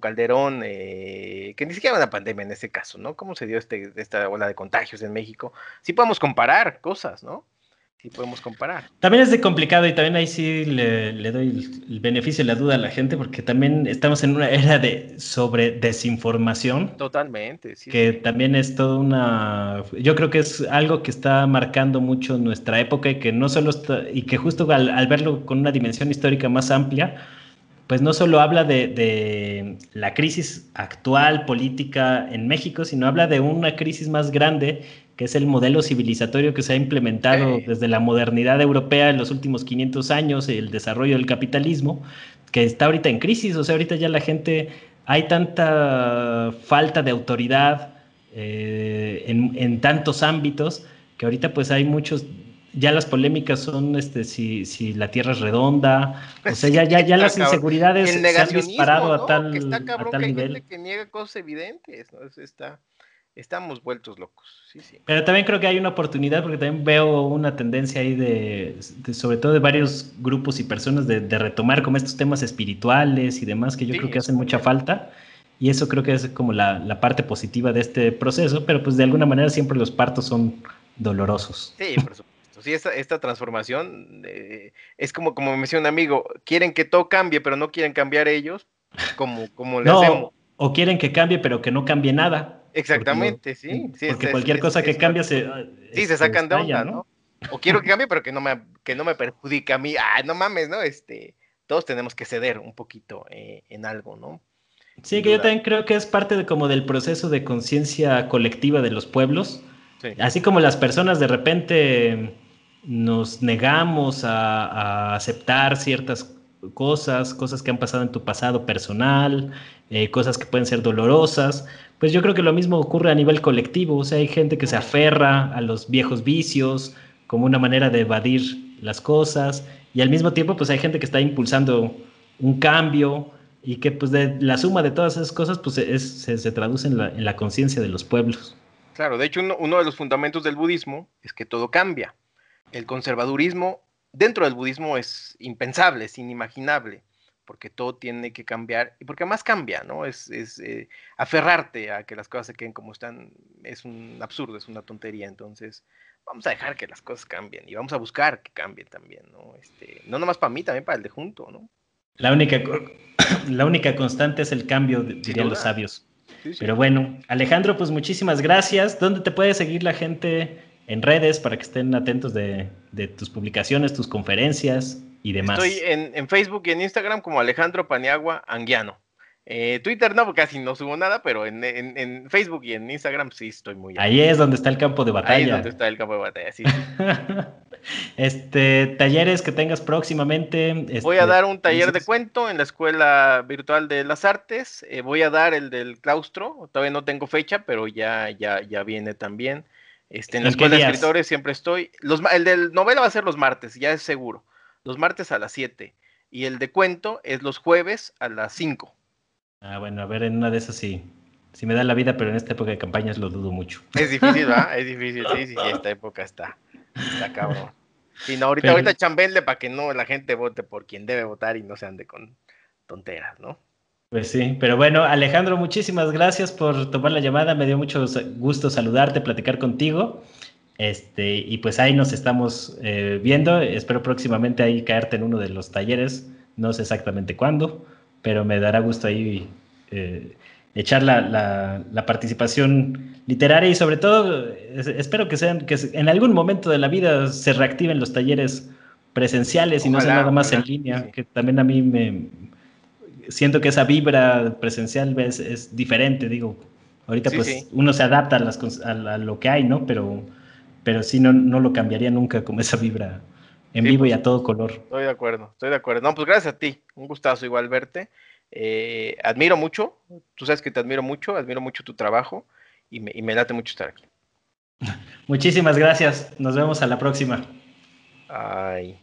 Calderón, que ni siquiera era una pandemia en este caso, ¿no? ¿Cómo se dio esta ola de contagios en México? Sí podemos comparar cosas, ¿no? sí podemos comparar. También es de complicado y también ahí sí le doy el beneficio de la duda a la gente porque también estamos en una era de sobre desinformación Totalmente, sí, que sí. también es toda una, yo creo que es algo que está marcando mucho nuestra época y que no solo está, y que justo al verlo con una dimensión histórica más amplia, pues no solo habla de la crisis actual política en México, sino habla de una crisis más grande, que es el modelo civilizatorio que se ha implementado Eh, desde la modernidad europea en los últimos 500 años, el desarrollo del capitalismo, que está ahorita en crisis. O sea, ahorita ya la gente, hay tanta falta de autoridad en tantos ámbitos, que ahorita pues hay muchos, ya las polémicas son si la Tierra es redonda, o sea, sí, ya está las cabrón. inseguridades El se han negacionismo, disparado ¿no? Que está a cabrón que tal hay gente nivel. que niega cosas evidentes, ¿no? Estamos vueltos locos, sí, sí. Pero también creo que hay una oportunidad porque también veo una tendencia ahí sobre todo de varios grupos y personas de retomar como estos temas espirituales y demás que yo creo Sí, que eso hacen mucha también. falta. Y eso creo que es como la parte positiva de este proceso, pero pues de alguna manera siempre los partos son dolorosos. Sí, por supuesto. Sí, esta transformación es como me decía un amigo, quieren que todo cambie, pero no quieren cambiar ellos, ¿cómo le hacemos? No, o quieren que cambie, pero que no cambie nada, Exactamente, sí, sí, porque cualquier cosa que es una cambia cosa. Sí, se se sacan de estalla, onda, ¿no? ¿no? O quiero que cambie, pero que no me perjudique a mí. Ah, no mames, ¿no? Todos tenemos que ceder un poquito en algo, ¿no? Sí, Sin que yo duda. también creo que es parte de como del proceso de conciencia colectiva de los pueblos, Sí, así como las personas de repente nos negamos a aceptar ciertas cosas que han pasado en tu pasado personal, cosas que pueden ser dolorosas, pues yo creo que lo mismo ocurre a nivel colectivo, o sea, hay gente que se ujú, aferra a los viejos vicios como una manera de evadir las cosas y al mismo tiempo pues hay gente que está impulsando un cambio y que pues de la suma de todas esas cosas pues se traduce en la conciencia de los pueblos. claro, de hecho, uno de los fundamentos del budismo es que todo cambia. El conservadurismo dentro del budismo es impensable, es inimaginable, porque todo tiene que cambiar y porque más cambia, ¿no? Aferrarte a que las cosas se queden como están es un absurdo, es una tontería. Entonces, vamos a dejar que las cosas cambien y vamos a buscar que cambien también, ¿no? No nomás para mí, también para el de junto, ¿no? La única, la única constante es el cambio, Sin dirían los duda. sabios. Sí, sí. Pero bueno, Alejandro, pues muchísimas gracias. ¿Dónde te puede seguir la gente en redes para que estén atentos de tus publicaciones, tus conferencias y Estoy demás? en Facebook y en Instagram como Alejandro Paniagua Anguiano. Twitter no, porque casi no subo nada, pero en Facebook y en Instagram sí estoy muy Ahí activo. es donde está el campo de Ahí es donde batalla. está el campo de batalla, sí, sí. Talleres que tengas próximamente, Voy a dar un taller de conferencias. cuento en la Escuela Virtual de las Artes. Voy a dar el del claustro. Todavía no tengo fecha, pero ya viene también. En la ¿En qué Escuela de días? Escritores siempre estoy. El del novela va a ser los martes, ya es seguro. Los martes a las 7. Y el de cuento es los jueves a las 5. Ah, bueno, a ver, en una de esas sí. Si me da la vida, pero en esta época de campañas lo dudo mucho. Es difícil, ¿verdad? Es difícil, sí, sí, sí, esta época está cabrón. Sí, no, ahorita Pero, chambéenle para que no la gente vote por quien debe votar y no se ande con tonteras, ¿no? pues sí, pero bueno, Alejandro, muchísimas gracias por tomar la llamada. Me dio mucho gusto saludarte, platicar contigo. Y pues ahí nos estamos viendo. Espero próximamente ahí caerte en uno de los talleres. No sé exactamente cuándo, pero me dará gusto ahí echar la participación literaria y sobre todo espero que sean, en algún momento de la vida se reactiven los talleres presenciales y no sea Ojalá, nada más en ojalá, sí, línea, sí. que también a mí me siento que esa vibra presencial es diferente, digo, ahorita Sí, pues sí, uno se adapta a lo que hay, ¿no? Pero sí no lo cambiaría nunca como esa vibra en sí, vivo por y a todo supuesto. color. Estoy de acuerdo, estoy de acuerdo. No, pues gracias a ti. Un gustazo igual verte. Admiro mucho, tú sabes que te admiro mucho tu trabajo y me late mucho estar aquí. Muchísimas gracias, nos vemos a la próxima. Ay.